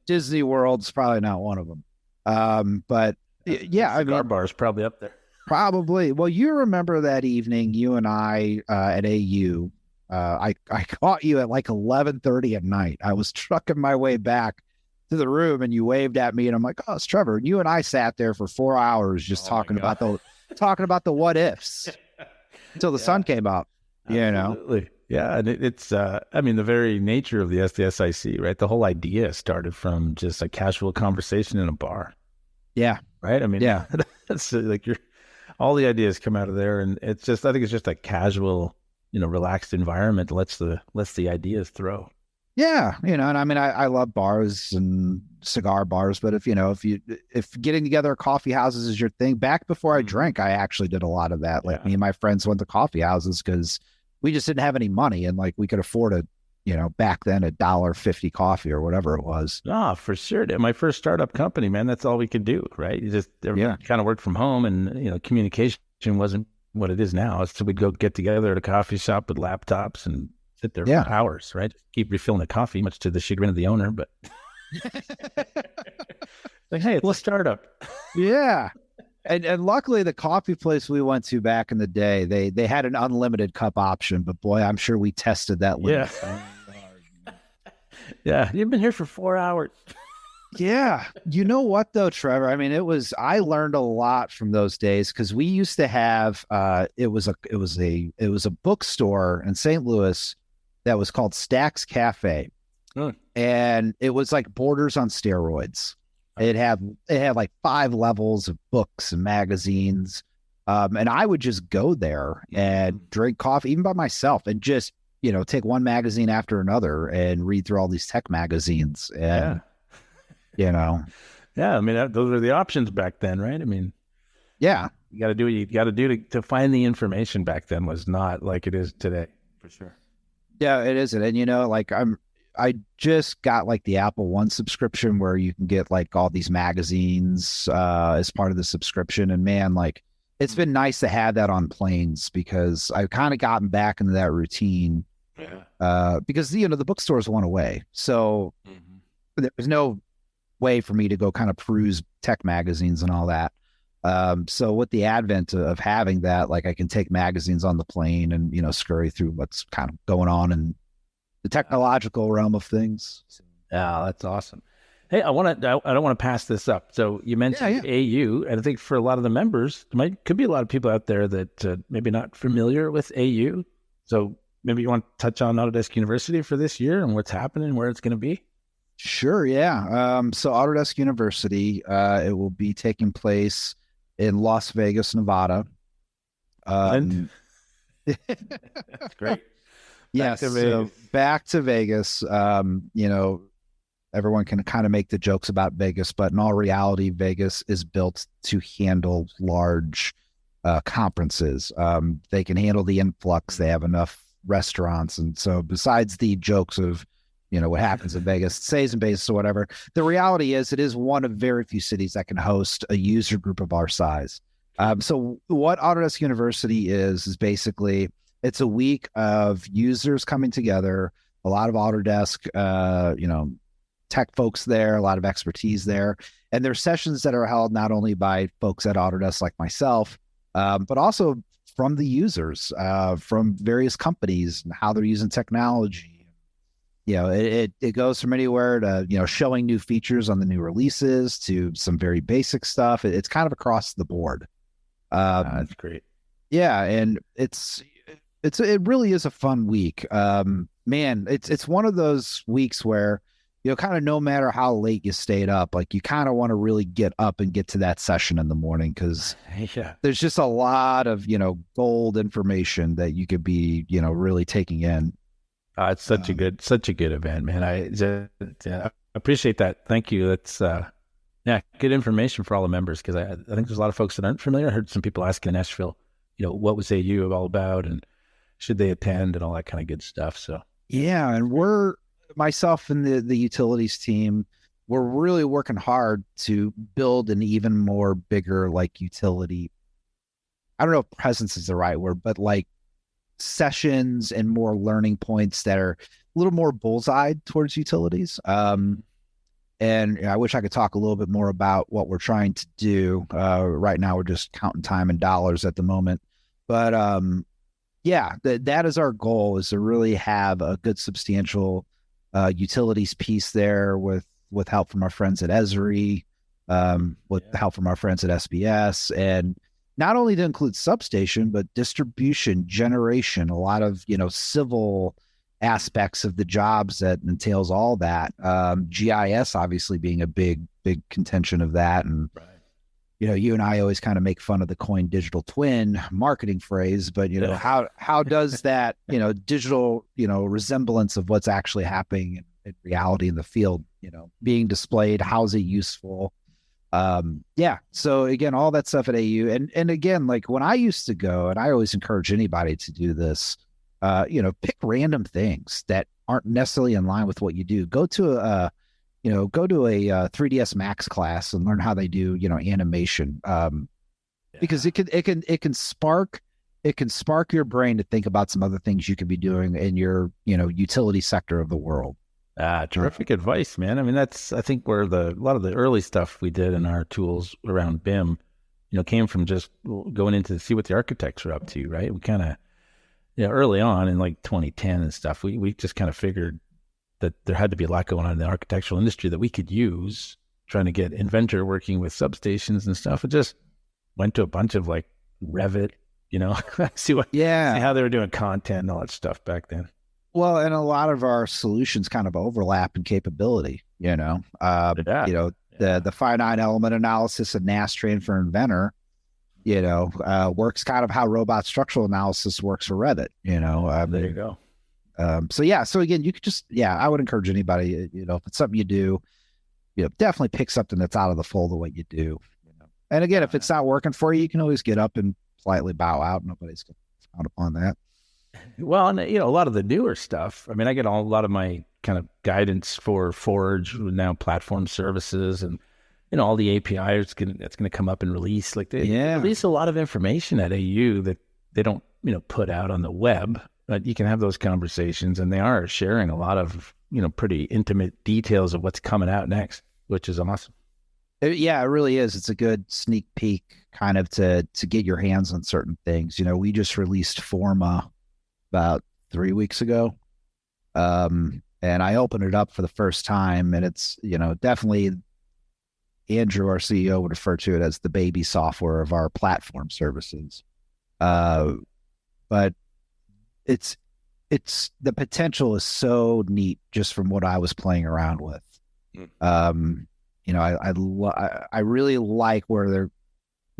Disney World's probably not one of them. But cigar bar is probably up there. Probably. Well, you remember that evening, you and I at AU. I caught you at like 11:30 at night. I was trucking my way back to the room, and you waved at me, and I'm like, "Oh, it's Trevor." And you and I sat there for 4 hours just talking about the what ifs. until the sun came up, Absolutely. Yeah. And it's, I mean, the very nature of the SDSIC, right? The whole idea started from just a casual conversation in a bar. Yeah. Right. I mean, Yeah. that's like all the ideas come out of there. And it's just, I think it's just a casual, relaxed environment lets the ideas throw. Yeah, and I mean, I love bars and cigar bars, but if getting together at coffee houses is your thing, back before I drank, I actually did a lot of that. Like me and my friends went to coffee houses because we just didn't have any money, and like we could afford back then $1.50 coffee or whatever it was. Ah, for sure. My first startup company, man, that's all we could do, right? You just kind of worked from home, and communication wasn't what it is now. So we'd go get together at a coffee shop with laptops and sit there for hours, right? Just keep refilling the coffee, much to the chagrin of the owner, but like, hey, it's a startup. Yeah. And luckily the coffee place we went to back in the day, they had an unlimited cup option, but boy, I'm sure we tested that limit. Yeah. You've been here for 4 hours. Yeah. You know what though, Trevor? I mean, I learned a lot from those days because we used to have, it was a bookstore in St. Louis that was called Stack's Cafe. And it was like Borders on steroids. It had like 5 levels of books and magazines. And I would just go there and drink coffee, even by myself, and just, take one magazine after another and read through all these tech magazines. And, Yeah, I mean, those were the options back then, right? I mean, yeah, you got to do what you got to do to find the information back then was not like it is today, for sure. Yeah, it isn't. And, like I just got like the Apple One subscription where you can get like all these magazines as part of the subscription. And man, like it's been nice to have that on planes because I've kind of gotten back into that routine because, the bookstores went away. So there was no way for me to go kind of peruse tech magazines and all that. So with the advent of having that, like I can take magazines on the plane and, scurry through what's kind of going on in the technological realm of things. Yeah, that's awesome. Hey, I don't want to pass this up. So you mentioned AU, and I think for a lot of the members, could be a lot of people out there that maybe not familiar with AU. So maybe you want to touch on Autodesk University for this year and what's happening, where it's going to be. Sure. Yeah. So Autodesk University, it will be taking place in Las Vegas, Nevada. That's great. Yes. So back to Vegas. Everyone can kind of make the jokes about Vegas, but in all reality, Vegas is built to handle large conferences. They can handle the influx. They have enough restaurants. And so besides the jokes of, what happens in Vegas, stays in Vegas or whatever, the reality is it is one of very few cities that can host a user group of our size. So what Autodesk University is basically, it's a week of users coming together, a lot of Autodesk, tech folks there, a lot of expertise there. And there's sessions that are held not only by folks at Autodesk like myself, but also from the users, from various companies and how they're using technology. It goes from anywhere to, showing new features on the new releases to some very basic stuff. It's kind of across the board. That's great. Yeah. And it really is a fun week. Man, it's one of those weeks where, kind of no matter how late you stayed up, like you kind of want to really get up and get to that session in the morning because there's just a lot of, gold information that you could be, really taking in. It's such a good event, man. I appreciate that. Thank you. That's good information for all the members because I think there's a lot of folks that aren't familiar. I heard some people asking in Nashville, what was AU all about and should they attend and all that kind of good stuff. So yeah, and myself and the utilities team, we're really working hard to build an even more bigger like utility. I don't know if presence is the right word, but like sessions and more learning points that are a little more bullseye towards utilities. And I wish I could talk a little bit more about what we're trying to do. Right now, we're just counting time and dollars at the moment. But that is our goal, is to really have a good substantial utilities piece there with help from our friends at Esri, with help from our friends at SBS. And not only to include substation, but distribution, generation, a lot of, civil aspects of the jobs that entails all that. GIS obviously being a big contention of that. And, Right. You and I always kind of make fun of the coin digital twin marketing phrase, but, how does that, digital, resemblance of what's actually happening in reality in the field, being displayed, how's it useful? So again, all that stuff at AU, and again, like when I used to go, and I always encourage anybody to do this, pick random things that aren't necessarily in line with what you do. Go to a 3ds Max class and learn how they do, animation. Because it can spark your brain to think about some other things you could be doing in your, utility sector of the world. Terrific advice, man. I mean, that's, I think, where a lot of the early stuff we did in our tools around BIM, came from just going into to see what the architects are up to, right? We kind of, early on in like 2010 and stuff, we just kind of figured that there had to be a lot going on in the architectural industry that we could use, trying to get Inventor working with substations and stuff. It just went to a bunch of like Revit, see how they were doing content and all that stuff back then. Well, and a lot of our solutions kind of overlap in capability, the finite element analysis and NASTRAN for Inventor, works kind of how robot structural analysis works for Revit, There you go. So again, you could just, I would encourage anybody, if it's something you do, definitely pick something that's out of the fold of what you do, And again, if it's not working for you, you can always get up and politely bow out. Nobody's going to frown upon that. Well, and a lot of the newer stuff, I mean, I get a lot of my kind of guidance for Forge, now platform services, and all the APIs that's going to come up and release. Like they release a lot of information at AU that they don't put out on the web, but you can have those conversations, and they are sharing a lot of pretty intimate details of what's coming out next, which is awesome. Yeah, it really is. It's a good sneak peek kind of to get your hands on certain things. We just released Forma about 3 weeks ago. And I opened it up for the first time, and it's, definitely Andrew, our CEO, would refer to it as the baby software of our platform services. But it's the potential is so neat just from what I was playing around with. I really like where they're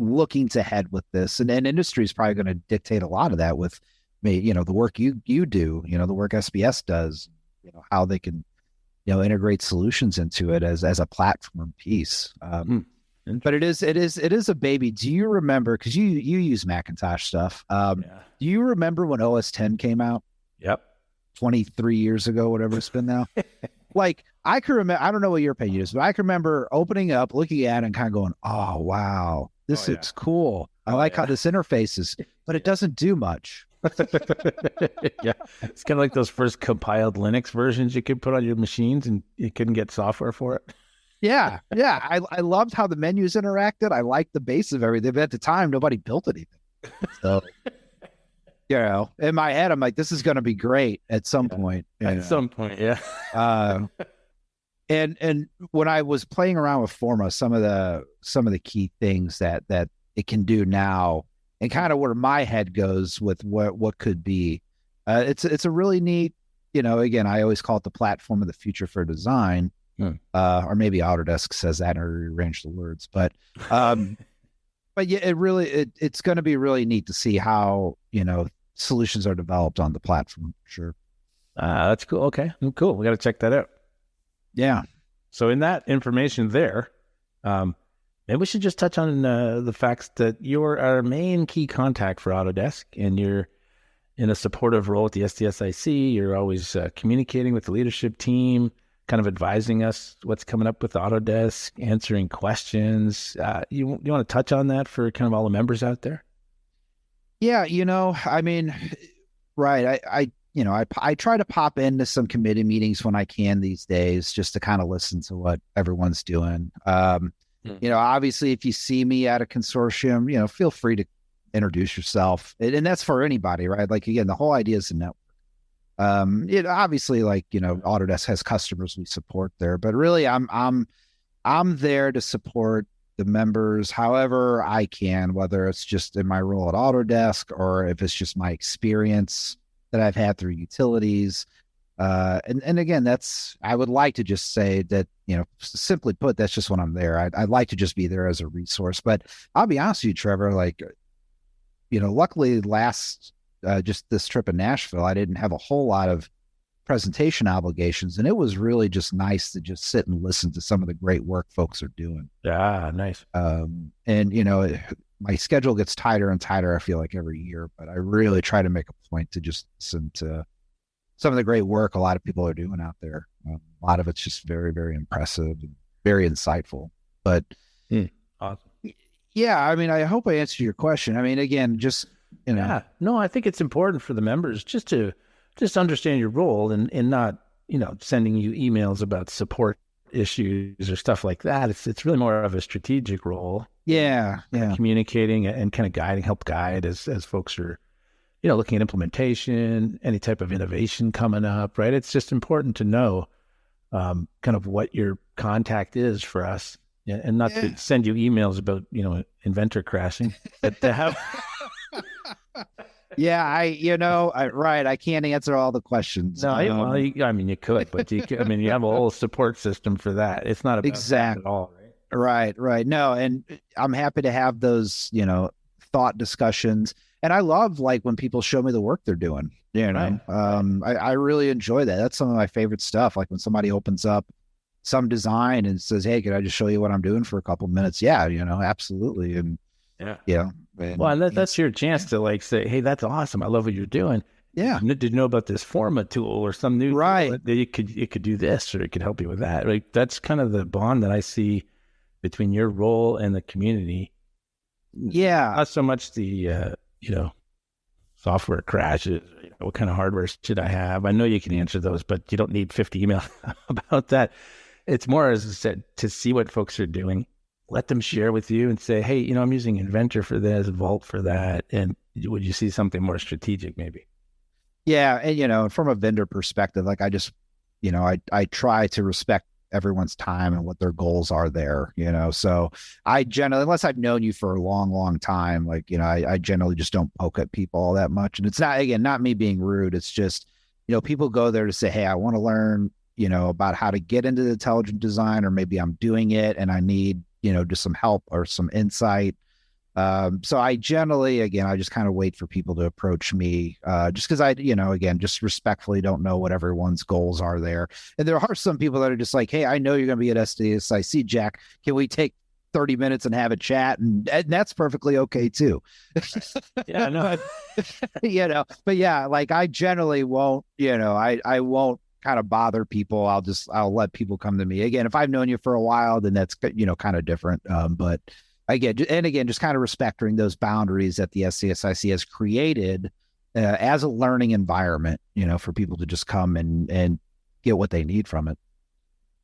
looking to head with this, and industry is probably going to dictate a lot of that with the work you do, the work SBS does, how they can, integrate solutions into it as a platform piece. But it is a baby. Do you remember, because you use Macintosh stuff? Do you remember when OS 10 came out? Yep. 23 years ago, whatever it's been now. Like, I can remember, I don't know what your opinion is, but I can remember opening up, looking at it, and kind of going, oh, wow, this looks cool. I like how this interface is, but it doesn't do much. Yeah, it's kind of like those first compiled Linux versions you could put on your machines, and you couldn't get software for it. Yeah. I loved how the menus interacted. I liked the base of everything, but at the time, nobody built anything. So, in my head, I'm like, this is going to be great at some point. At some point, yeah. And when I was playing around with Forma, some of the key things that it can do now, and kind of where my head goes with what could be, it's a really neat, again, I always call it the platform of the future for design, or maybe Autodesk says that or rearrange the words, but yeah, it's going to be really neat to see how, solutions are developed on the platform. Sure. That's cool. Okay. Cool. We got to check that out. Yeah. So in that information there, maybe we should just touch on the facts that you're our main key contact for Autodesk, and you're in a supportive role at the SDSIC. You're always communicating with the leadership team, kind of advising us what's coming up with Autodesk, answering questions. You want to touch on that for kind of all the members out there? Yeah, I mean, right. I try to pop into some committee meetings when I can these days, just to kind of listen to what everyone's doing. Obviously, if you see me at a consortium, feel free to introduce yourself, and that's for anybody, right? Like, again, the whole idea is a network. Obviously, like, Autodesk has customers we support there, but really, I'm there to support the members however I can, whether it's just in my role at Autodesk or if it's just my experience that I've had through utilities. And again, I would like to just say that, simply put, that's just when I'm there. I'd like to just be there as a resource, but I'll be honest with you, Trevor, like, luckily just this trip in Nashville, I didn't have a whole lot of presentation obligations, and it was really just nice to just sit and listen to some of the great work folks are doing. Yeah, nice. And my schedule gets tighter and tighter, I feel like, every year, but I really try to make a point to just listen to some of the great work a lot of people are doing out there. A lot of it's just very, very impressive and very insightful. But awesome. Yeah, I mean, I hope I answered your question. I mean, again, just Yeah, no, I think it's important for the members just to understand your role and not, sending you emails about support issues or stuff like that. It's really more of a strategic role. Yeah. Communicating and kind of guiding, help guide as folks are, looking at implementation, any type of innovation coming up, right? It's just important to know kind of what your contact is for us, and not to send you emails about, inventor crashing, but to have... Yeah, I can't answer all the questions. No, you could, but you have a whole support system for that. It's not about that at all, right? Right. No, and I'm happy to have those, thought discussions. And I love, like, when people show me the work they're doing, Right. I really enjoy that. That's some of my favorite stuff. Like when somebody opens up some design and says, "Hey, can I just show you what I'm doing for a couple of minutes?" Yeah, absolutely. And that's your chance to, like, say, "Hey, that's awesome. I love what you're doing. Yeah. Did you know about this Forma tool or some new tool that it could do this, or it could help you with that?" Right? That's kind of the bond that I see between your role and the community. Yeah. Not so much the software crashes, what kind of hardware should I have? I know you can answer those, but you don't need 50 emails about that. It's more, as I said, to see what folks are doing, let them share with you and say, "Hey, I'm using Inventor for this, Vault for that. And would you see something more strategic maybe?" Yeah. And, from a vendor perspective, like, I just, I try to respect everyone's time and what their goals are there, so I generally, unless I've known you for a long, long time, like, I generally just don't poke at people all that much. And it's not, again, not me being rude. It's just, people go there to say, "Hey, I want to learn, about how to get into the intelligent design, or maybe I'm doing it and I need, just some help or some insight." So I generally, again, I just kind of wait for people to approach me, just because I, again, just respectfully don't know what everyone's goals are there. And there are some people that are just like, "Hey, I know you're going to be at SDSIC, Jack. Can we take 30 minutes and have a chat?" And that's perfectly okay too. Yeah, no. But yeah, like, I generally won't, I won't kind of bother people. I'll let people come to me. Again, if I've known you for a while, then that's, kind of different. But again, just kind of respecting those boundaries that the SDSIC has created as a learning environment, for people to just come and get what they need from it.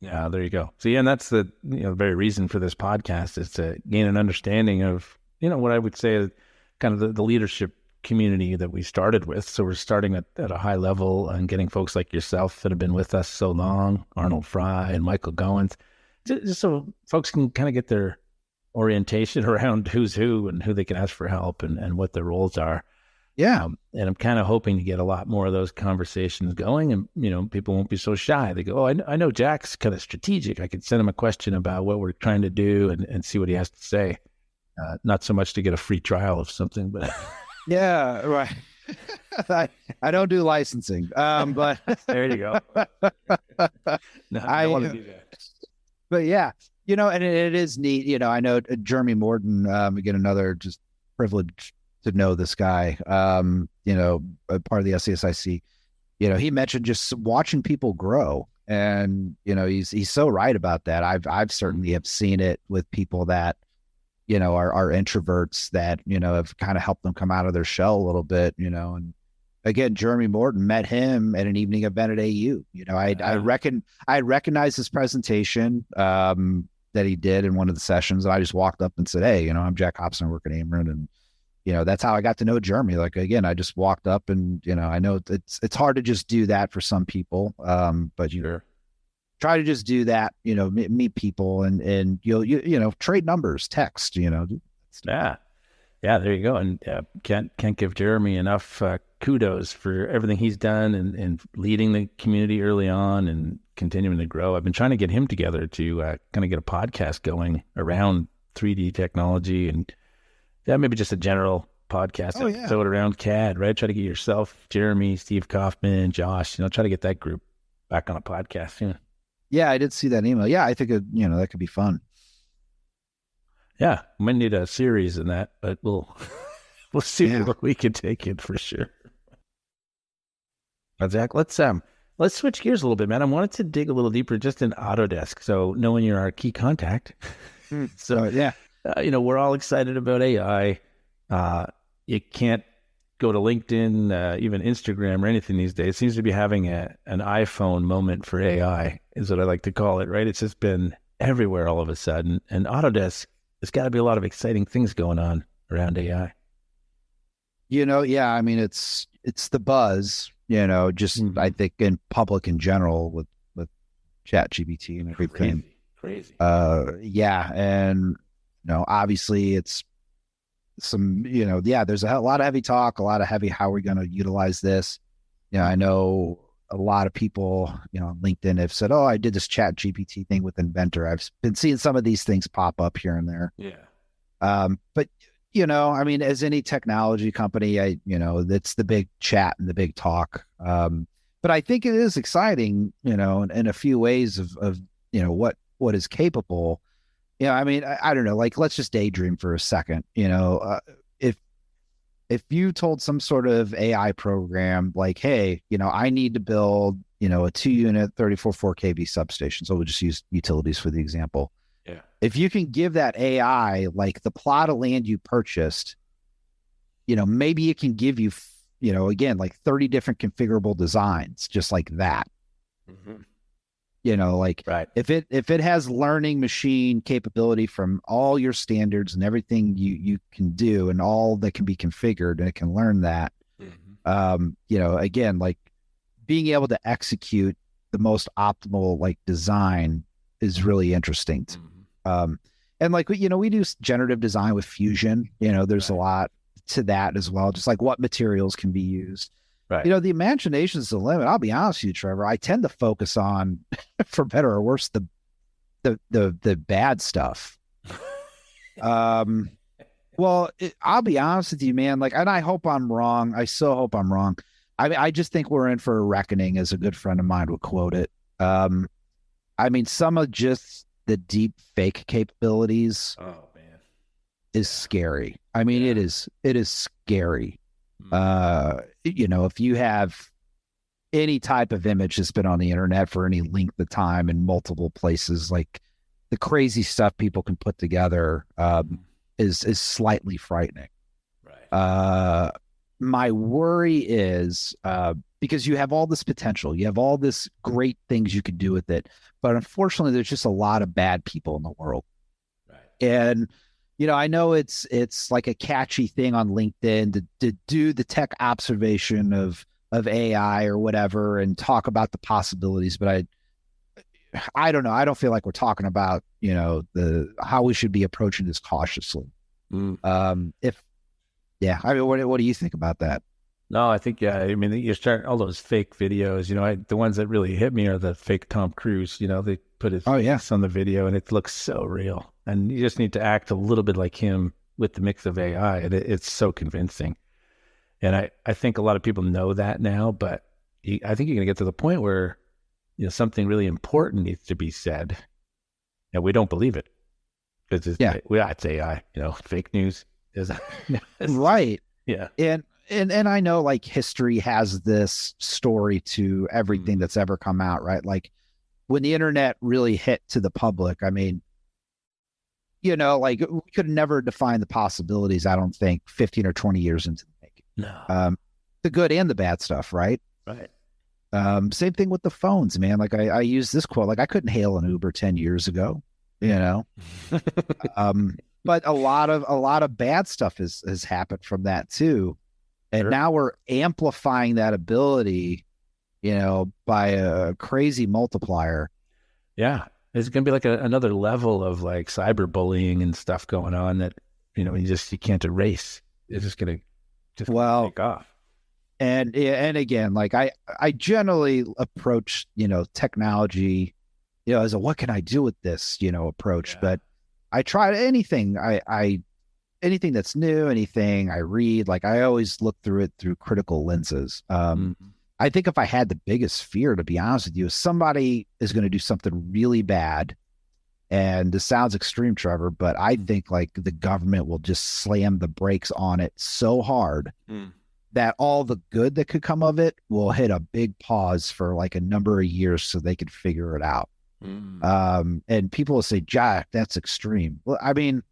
Yeah, there you go. So, and that's the very reason for this podcast, is to gain an understanding of, what I would say is kind of the leadership community that we started with. So we're starting at a high level and getting folks like yourself that have been with us so long, Arnold Fry and Michael Goins, just so folks can kind of get their orientation around who's who and who they can ask for help and what their roles are. Yeah. And I'm kind of hoping to get a lot more of those conversations going, and, people won't be so shy. They go, "Oh, I know Jack's kind of strategic. I could send him a question about what we're trying to do and see what he has to say." Not so much to get a free trial of something, but yeah, right. I don't do licensing, but there you go. No, I want to do that. But yeah, and it is neat. I know Jeremy Morton, again, another just privilege to know this guy, a part of the SDSIC. He mentioned just watching people grow, and he's so right about that. I've certainly have seen it with people that are introverts that have kind of helped them come out of their shell a little bit, and again, Jeremy Morton, met him at an evening event at AU. I recognized his presentation that he did in one of the sessions, and I just walked up and said, "Hey, I'm Jack Hopson, I work at Ameren," and that's how I got to know Jeremy. Like, again, I just walked up, and I know it's hard to just do that for some people, but Sure. try to just do that, meet people and you'll trade numbers, text, Yeah. Yeah, there you go. And can't give Jeremy enough kudos for everything he's done and leading the community early on and continuing to grow. I've been trying to get him together to kind of get a podcast going around 3D technology and maybe just a general podcast episode around CAD, right? Try to get yourself, Jeremy, Steve Kaufman, Josh, try to get that group back on a podcast soon. Yeah, I did see that email. Yeah, I think that could be fun. Yeah, we might need a series in that, but we'll see where we can take it for sure. But Zach, let's switch gears a little bit, man. I wanted to dig a little deeper just in Autodesk. So knowing you're our key contact, we're all excited about AI. You can't go to LinkedIn, even Instagram or anything these days. It seems to be having an iPhone moment for AI, is what I like to call it, right? It's just been everywhere all of a sudden. And Autodesk, there's got to be a lot of exciting things going on around AI. I mean, it's the buzz, just I think in public in general with ChatGPT and everything. Crazy. And obviously it's some, there's a lot of heavy talk, a lot of heavy, how are we going to utilize this? I know a lot of people, on LinkedIn have said, oh, I did this ChatGPT thing with Inventor. I've been seeing some of these things pop up here and there. Yeah. But I mean, as any technology company, it's the big chat and the big talk. But I think it is exciting, in a few ways of what is capable. I mean, I don't know, like, let's just daydream for a second. If you told some sort of AI program, like, hey, I need to build, a 2-unit 34 kV substation. So we'll just use utilities for the example. Yeah. If you can give that AI, like, the plot of land you purchased, maybe it can give you, again, like 30 different configurable designs, just like that. Mm-hmm. Right. If it has learning machine capability from all your standards and everything you can do and all that can be configured, and it can learn that, again, like, being able to execute the most optimal, like, design is really interesting. And like, we do generative design with Fusion, there's a lot to that as well. Just like what materials can be used. Right. The imagination's the limit. I'll be honest with you, Trevor. I tend to focus on, for better or worse, the bad stuff. Well, I'll be honest with you, man. Like, and I hope I'm wrong. I so hope I'm wrong. I just think we're in for a reckoning, as a good friend of mine would quote it. I mean, some of just the deep fake capabilities. Oh man, is scary. I mean, it is scary. If you have any type of image that's been on the internet for any length of time in multiple places, like, the crazy stuff people can put together is slightly frightening. Right. My worry is because you have all this potential, you have all this great things you could do with it, but unfortunately, there's just a lot of bad people in the world. Right. And I know it's like a catchy thing on LinkedIn to do the tech observation of AI or whatever and talk about the possibilities, but I don't know. I don't feel like we're talking about, how we should be approaching this cautiously. I mean, what do you think about that? No, I think, I mean, you start all those fake videos, the ones that really hit me are the fake Tom Cruise, they put his face on the video and it looks so real. And you just need to act a little bit like him with the mix of AI. And it's so convincing. And I think a lot of people know that now, but I think you're going to get to the point where, something really important needs to be said. And we don't believe it. It's AI, fake news is right. Yeah. And I know, like, history has this story to everything that's ever come out, right? Like, when the internet really hit to the public, I mean, like, we could never define the possibilities, I don't think, 15 or 20 years into the making. No. The good and the bad stuff, right? Right. Same thing with the phones, man. Like, I use this quote, like, I couldn't hail an Uber 10 years ago, but a lot of bad stuff has happened from that too. And now we're amplifying that ability, by a crazy multiplier. Yeah. It's going to be like another level of like cyberbullying and stuff going on that, you can't erase. It's just going to Well, take off. and again, like I generally approach, technology, as a what can I do with this, approach. Yeah. But I try anything I anything that's new, anything I read, like I always look through it through critical lenses. Mm-hmm. I think if I had the biggest fear, to be honest with you, is somebody is going to do something really bad. And this sounds extreme, Trevor, but I think like the government will just slam the brakes on it so hard that all the good that could come of it will hit a big pause for like a number of years so they can figure it out. And people will say, Jack, that's extreme. Well, I mean,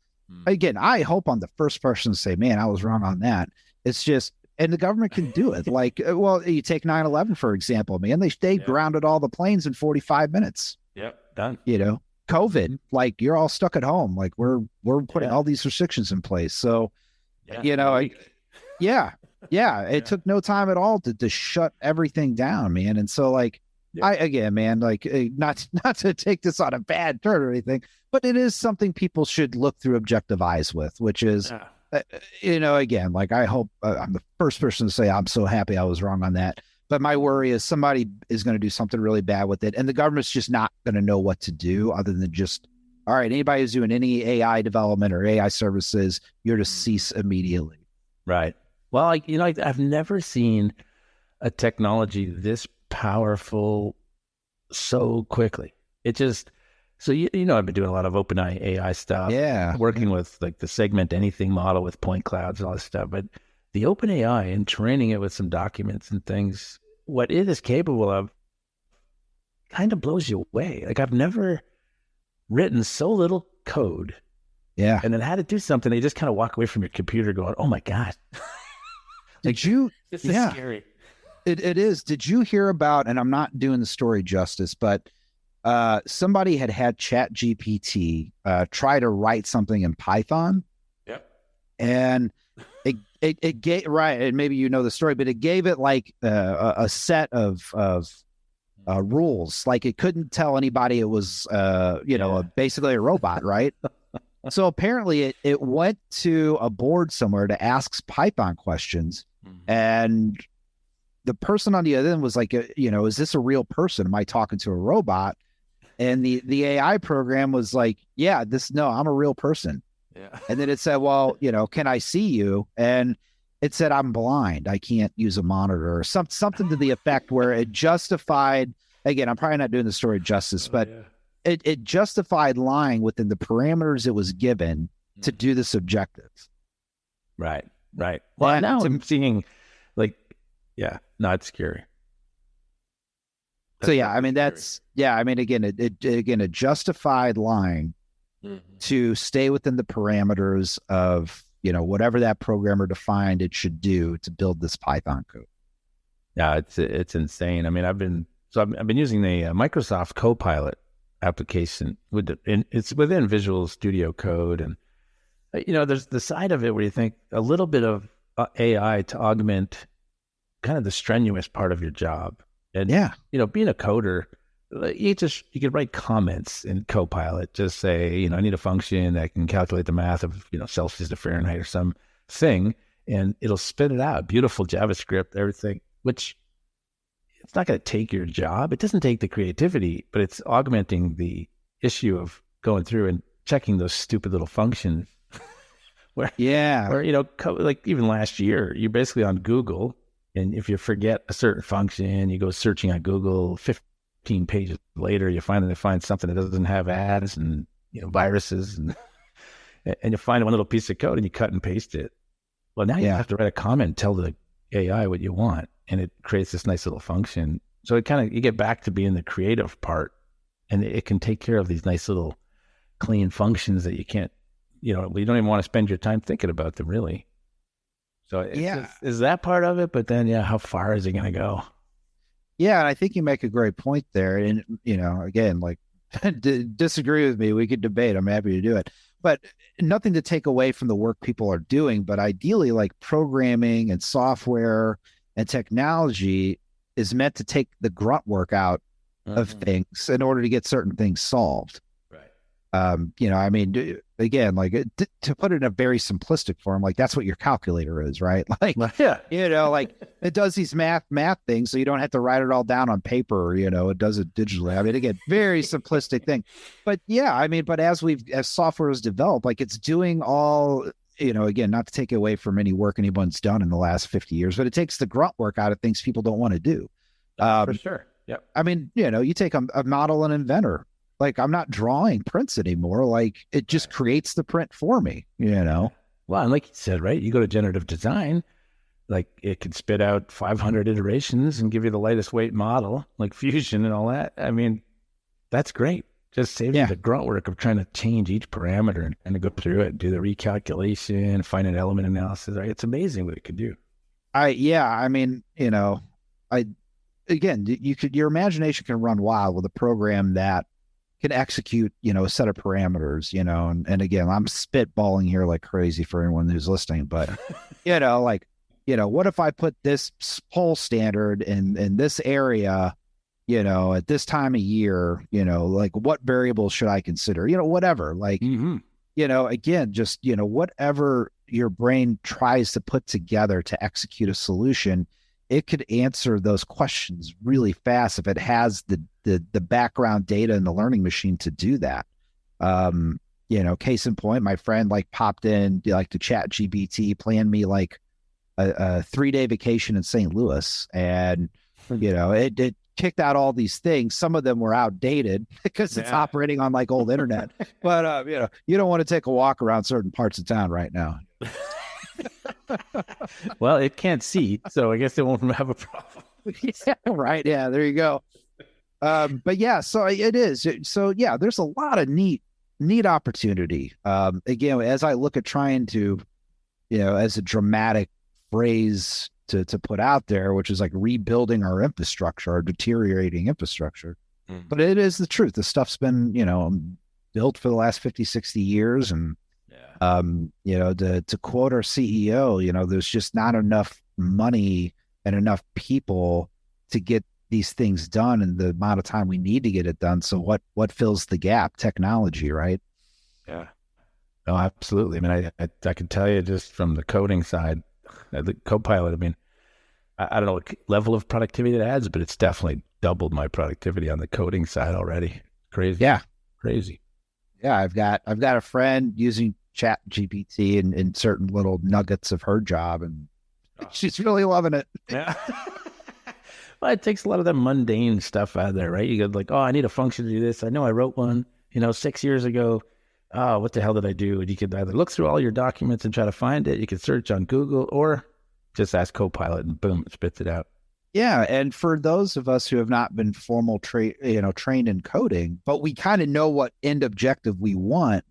again, I hope I'm the first person to say, man, I was wrong on that. It's just, and the government can do it. Like, well, you take 9/11, for example, man, they grounded all the planes in 45 minutes. Yep. Done. COVID, like you're all stuck at home. Like we're putting all these restrictions in place. So, it took no time at all to shut everything down, man. And so like, not to take this on a bad turn or anything, but it is something people should look through objective eyes with, which is, again, like I hope I'm the first person to say I'm so happy I was wrong on that. But my worry is somebody is going to do something really bad with it, and the government's just not going to know what to do other than just, all right, anybody who's doing any AI development or AI services, you're to cease immediately. Right. Well, I've never seen a technology this powerful so quickly. It just, so I've been doing a lot of OpenAI AI stuff. Yeah. Working with like the segment anything model with point clouds and all this stuff. But the OpenAI and training it with some documents and things, what it is capable of kind of blows you away. Like I've never written so little code. Yeah. And then had to do something. You just kind of walk away from your computer going, oh my God. This is scary. It is. Did you hear about, and I'm not doing the story justice, but somebody had ChatGPT try to write something in Python. Yep. And it gave, right, and maybe you know the story, but it gave it like a set of rules. Like it couldn't tell anybody it was basically a robot, right? So apparently it went to a board somewhere to ask Python questions, and the person on the other end was like, is this a real person? Am I talking to a robot? And the AI program was like, no, I'm a real person. Yeah. And then it said, well, can I see you? And it said, I'm blind. I can't use a monitor or something to the effect where it justified, again, I'm probably not doing the story justice, but it justified lying within the parameters it was given to do this objective. Right. Well, now I'm seeing it's scary. So again, it justified lying to stay within the parameters of, whatever that programmer defined it should do to build this Python code. Yeah, it's insane. I mean, I've been using the Microsoft Copilot application it's within Visual Studio Code, and there's the side of it where you think a little bit of AI to augment kind of the strenuous part of your job. And being a coder, you can write comments in Copilot. Just say, I need a function that can calculate the math of Celsius to Fahrenheit or some thing, and it'll spit it out. Beautiful JavaScript, everything. Which it's not going to take your job. It doesn't take the creativity, but it's augmenting the issue of going through and checking those stupid little functions. Like even last year, you're basically on Google. And if you forget a certain function, you go searching on Google, 15 pages later, you finally find something that doesn't have ads and viruses, and you find one little piece of code and you cut and paste it. Well, now you have to write a comment and tell the AI what you want, and it creates this nice little function. So it you get back to being the creative part, and it can take care of these nice little clean functions that you can't, you don't even want to spend your time thinking about them really. So is that part of it? But then, how far is it going to go? Yeah, and I think you make a great point there. And, again, like, disagree with me. We could debate. I'm happy to do it. But nothing to take away from the work people are doing. But ideally, like programming and software and technology is meant to take the grunt work out of things in order to get certain things solved. Right. I mean, again, like to put it in a very simplistic form, like that's what your calculator is, right? Like, Yeah. like it does these math things, so you don't have to write it all down on paper. It does it digitally. I mean, again, very simplistic thing, but yeah, I mean, but as software has developed, like it's doing all, again, not to take away from any work anyone's done in the last 50 years, but it takes the grunt work out of things people don't want to do. For sure. Yep. I mean, you take a model and inventor. Like I'm not drawing prints anymore. Like it just creates the print for me, Well, and like you said, right, you go to generative design, like it can spit out 500 iterations and give you the lightest weight model, like Fusion and all that. I mean, that's great. Just saves you the grunt work of trying to change each parameter and kind of go through it, do the recalculation, find an element analysis. Right? It's amazing what it could do. I mean, your imagination can run wild with a program that can execute, a set of parameters, and again, I'm spitballing here like crazy for anyone who's listening, but, what if I put this pole standard in this area, at this time of year, like what variables should I consider, whatever, like, again, just, whatever your brain tries to put together to execute a solution, it could answer those questions really fast if it has the background data in the learning machine to do that. Case in point, my friend like popped in like to ChatGPT, planned me like a 3-day vacation in St. Louis, and it kicked out all these things. Some of them were outdated because it's operating on like old internet. But you don't want to take a walk around certain parts of town right now. Well, it can't see, so I guess it won't have a problem. Yeah, right. Yeah, there you go. But yeah, so it is. So yeah, there's a lot of neat opportunity. Again, as I look at trying to, as a dramatic phrase to put out there, which is like rebuilding our infrastructure, our deteriorating infrastructure. But it is the truth. The stuff's been, built for the last 50, 60 years. And, to quote our CEO, there's just not enough money and enough people to get these things done in the amount of time we need to get it done. So what fills the gap? Technology, right? Yeah. Oh, absolutely. I mean, I can tell you just from the coding side, the Copilot, I mean, I don't know what level of productivity it adds, but it's definitely doubled my productivity on the coding side already. Crazy. Yeah. Crazy. Yeah. I've got a friend using ChatGPT in certain little nuggets of her job, and she's really loving it. Yeah. Well, it takes a lot of that mundane stuff out of there, right? You go like, oh, I need a function to do this. I know I wrote one, 6 years ago. Oh, what the hell did I do? And you could either look through all your documents and try to find it. You could search on Google or just ask Copilot and boom, it spits it out. Yeah. And for those of us who have not been trained in coding, but we kind of know what end objective we want,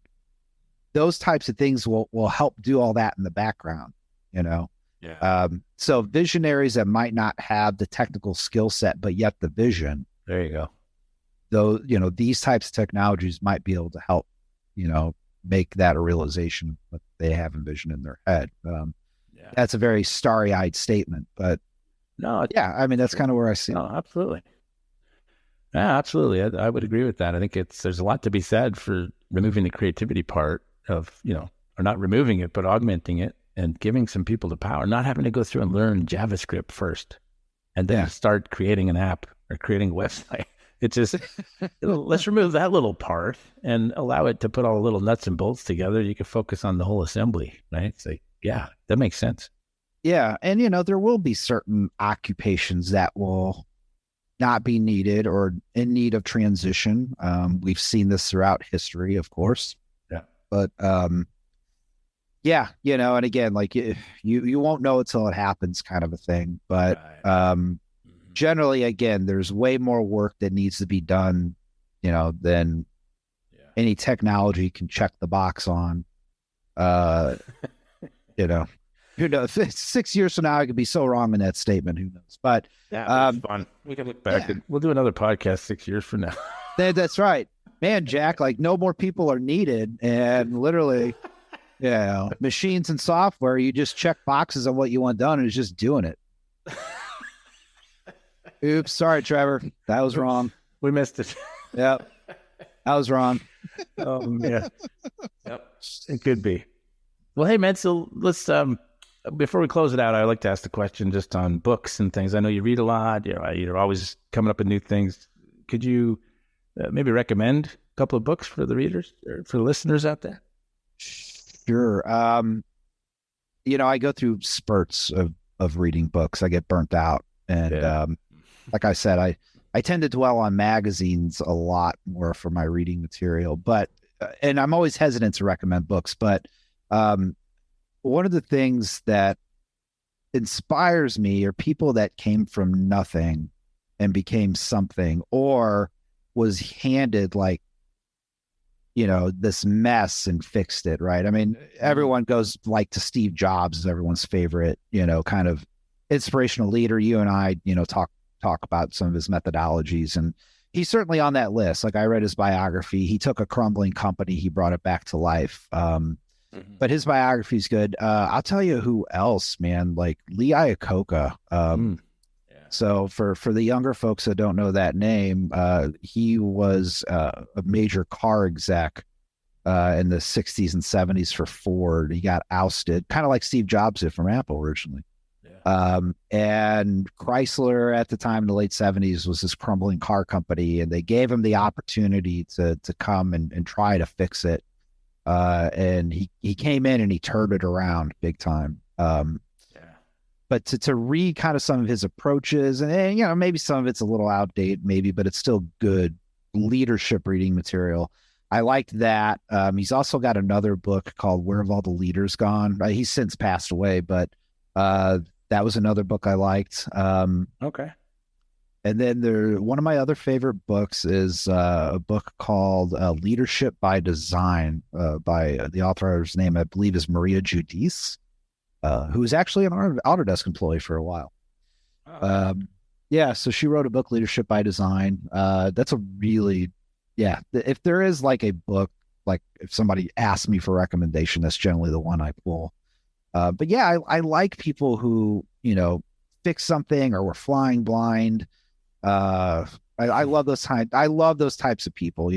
those types of things will help do all that in the background, Yeah. So visionaries that might not have the technical skill set, but yet the vision. There you go. Though, these types of technologies might be able to help, make that a realization of what they have envisioned in their head. That's a very starry-eyed statement, but no, yeah, I mean, that's kind of where I see it. No, absolutely. Yeah, absolutely. I would agree with that. I think there's a lot to be said for removing the creativity part of, or not removing it, but augmenting it and giving some people the power, not having to go through and learn JavaScript first and then start creating an app or creating a website. It's just, let's remove that little part and allow it to put all the little nuts and bolts together. You can focus on the whole assembly, right? It's like, yeah, that makes sense. Yeah. And, there will be certain occupations that will not be needed or in need of transition. We've seen this throughout history, of course. Yeah. But, yeah, and again, like you won't know until it happens kind of a thing. But, generally, again, there's way more work that needs to be done, than any technology can check the box on. Who knows? 6 years from now, I could be so wrong in that statement. Who knows? But it's fun. We can look back and we'll do another podcast 6 years from now. That's right, man, Jack. Like no more people are needed, and literally, machines and software. You just check boxes on what you want done, and it's just doing it. Oops, sorry, Trevor. That was wrong. We missed it. Yep. I was wrong. Oh, yeah. Yep. It could be. Well, hey, man, so let's, before we close it out, I like to ask the question just on books and things. I know you read a lot. You're always coming up with new things. Could you maybe recommend a couple of books for the readers or for the listeners out there? Sure. I go through spurts of reading books. I get burnt out. And like I said, I tend to dwell on magazines a lot more for my reading material, but and I'm always hesitant to recommend books, but one of the things that inspires me are people that came from nothing and became something, or was handed like, this mess and fixed it, right? I mean, everyone goes like to Steve Jobs is everyone's favorite, kind of inspirational leader. You and I, talk about some of his methodologies, and he's certainly on that list. Like, I read his biography. He took a crumbling company, he brought it back to life. But his biography is good. I'll tell you who else, man, like Lee Iacocca. So for the younger folks that don't know that name, he was a major car exec in the 60s and 70s for Ford. He got ousted, kind of like Steve Jobs did from Apple originally. And Chrysler at the time in the late 70s was this crumbling car company, and they gave him the opportunity to come and try to fix it. And he came in and he turned it around big time. But to read kind of some of his approaches, and maybe some of it's a little outdated, maybe, but it's still good leadership reading material. I liked that. He's also got another book called Where Have All the Leaders Gone? He's since passed away, but that was another book I liked. Okay. And then one of my other favorite books is a book called Leadership by Design by the author's name, I believe, is Maria Judice, who was actually an Autodesk employee for a while. So she wrote a book, Leadership by Design. That's a really, if there is like a book, like if somebody asks me for a recommendation, that's generally the one I pull. But yeah, I like people who, fix something or were flying blind. I love those types of people.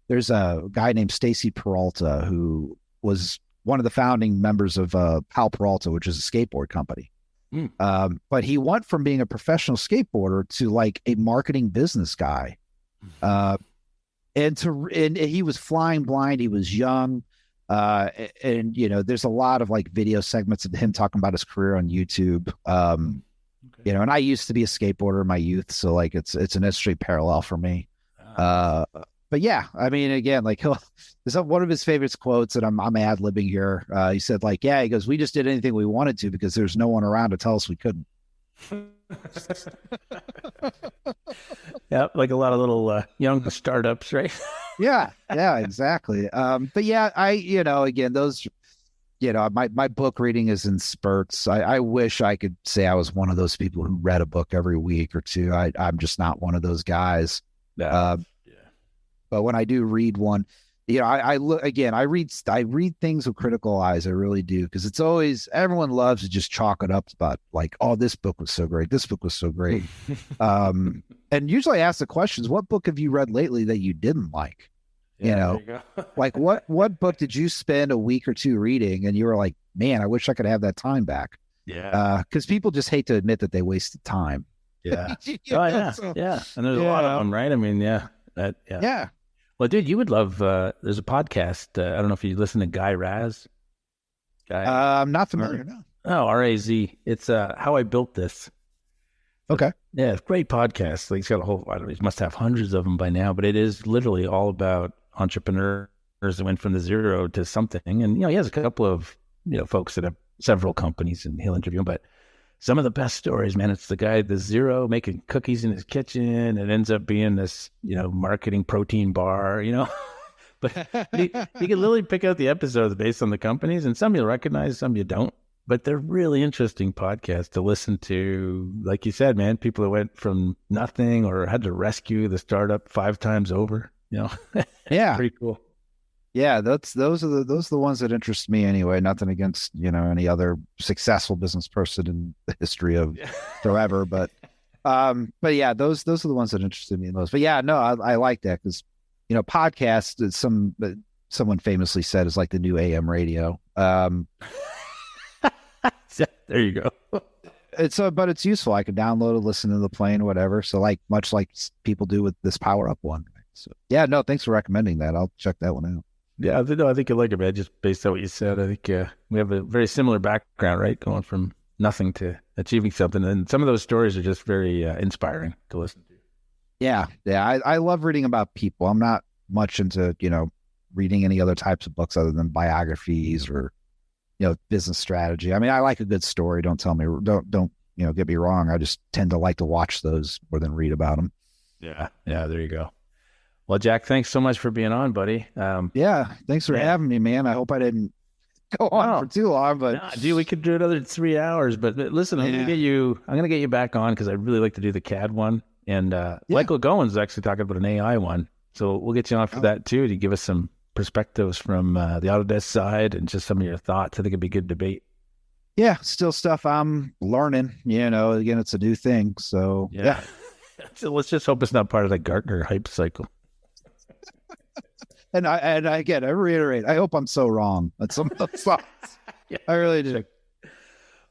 There's a guy named Stacy Peralta who was one of the founding members of Pal Peralta, which is a skateboard company. But he went from being a professional skateboarder to like a marketing business guy. And he was flying blind. He was young. And there's a lot of like video segments of him talking about his career on YouTube. And I used to be a skateboarder in my youth, so like it's an interesting parallel for me. But yeah, I mean, again, like there's one of his favorite quotes, and I'm ad-libbing here. He said, like, he goes, "We just did anything we wanted to because there's no one around to tell us we couldn't." Yeah, like a lot of little young startups, right? yeah, exactly. But yeah, again, those, my book reading is in spurts. I wish I could say I was one of those people who read a book every week or two. I'm just not one of those guys. But when I do read one, I look again. I read things with critical eyes. I really do, because it's always, everyone loves to just chalk it up about like, oh, this book was so great. This book was so great. And usually I ask the questions: what book have you read lately that you didn't like? Like what book did you spend a week or two reading and you were like, man, I wish I could have that time back? Because people just hate to admit that they wasted time. Yeah. Yeah. And there's a lot of them, right? I mean, yeah. Well, dude, you would love, there's a podcast. I don't know if you listen to Guy Raz. I'm not familiar, no. Oh, R-A-Z. It's How I Built This. Okay. Yeah, it's a great podcast. Like, he's got a whole, I don't know, he must have hundreds of them by now, but it is literally all about entrepreneurs that went from the zero to something. And, he has a couple of, folks that have several companies, and he'll interview them, but some of the best stories, man, it's the guy at the zero making cookies in his kitchen. It ends up being this, marketing protein bar, but you can literally pick out the episodes based on the companies, and some you'll recognize, some you don't, but they're really interesting podcasts to listen to. Like you said, man, people that went from nothing or had to rescue the startup 5 times over, Yeah. Pretty cool. Yeah, those are the ones that interest me anyway. Nothing against any other successful business person in the history of forever, but But yeah, those are the ones that interested me the most. But yeah, no, I like that because podcast is someone famously said is like the new AM radio. There you go. But it's useful. I can download it, listen to the plane, whatever. So much like people do with this Power Up one. So yeah, no, thanks for recommending that. I'll check that one out. Yeah, I think you'll like it, man. Just based on what you said, I think we have a very similar background, right? Going from nothing to achieving something, and some of those stories are just very inspiring to listen to. Yeah. I love reading about people. I'm not much into reading any other types of books other than biographies or business strategy. I mean, I like a good story. Don't get me wrong. I just tend to like to watch those more than read about them. Yeah. There you go. Well, Jack, thanks so much for being on, buddy. Yeah, thanks for having me, man. I hope I didn't go on for too long, but dude, we could do another 3 hours. But listen, I'm gonna get you back on because I really like to do the CAD one, and Michael Goins is actually talking about an AI one, so we'll get you on for that too to give us some perspectives from the Autodesk side and just some of your thoughts. I think it'd be good debate. Yeah, still stuff I'm learning. Again, it's a new thing, so yeah. So let's just hope it's not part of the Gartner hype cycle. And I reiterate, I hope I'm so wrong at some of those thoughts. Yeah. I really do.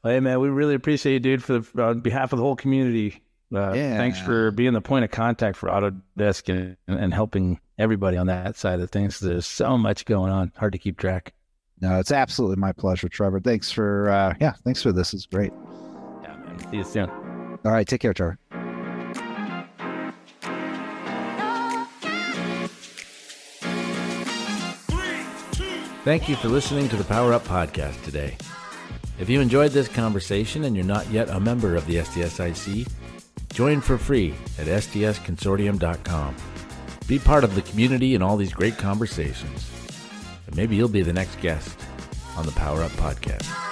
Well, hey, man, we really appreciate you, dude, on behalf of the whole community. Thanks for being the point of contact for Autodesk and helping everybody on that side of things. There's so much going on. Hard to keep track. No, it's absolutely my pleasure, Trevor. Thanks for this. It's great. Yeah, man. See you soon. All right. Take care, Trevor. Thank you for listening to the Power Up Podcast today. If you enjoyed this conversation and you're not yet a member of the SDSIC, join for free at sdsconsortium.com. Be part of the community and all these great conversations. And maybe you'll be the next guest on the Power Up Podcast.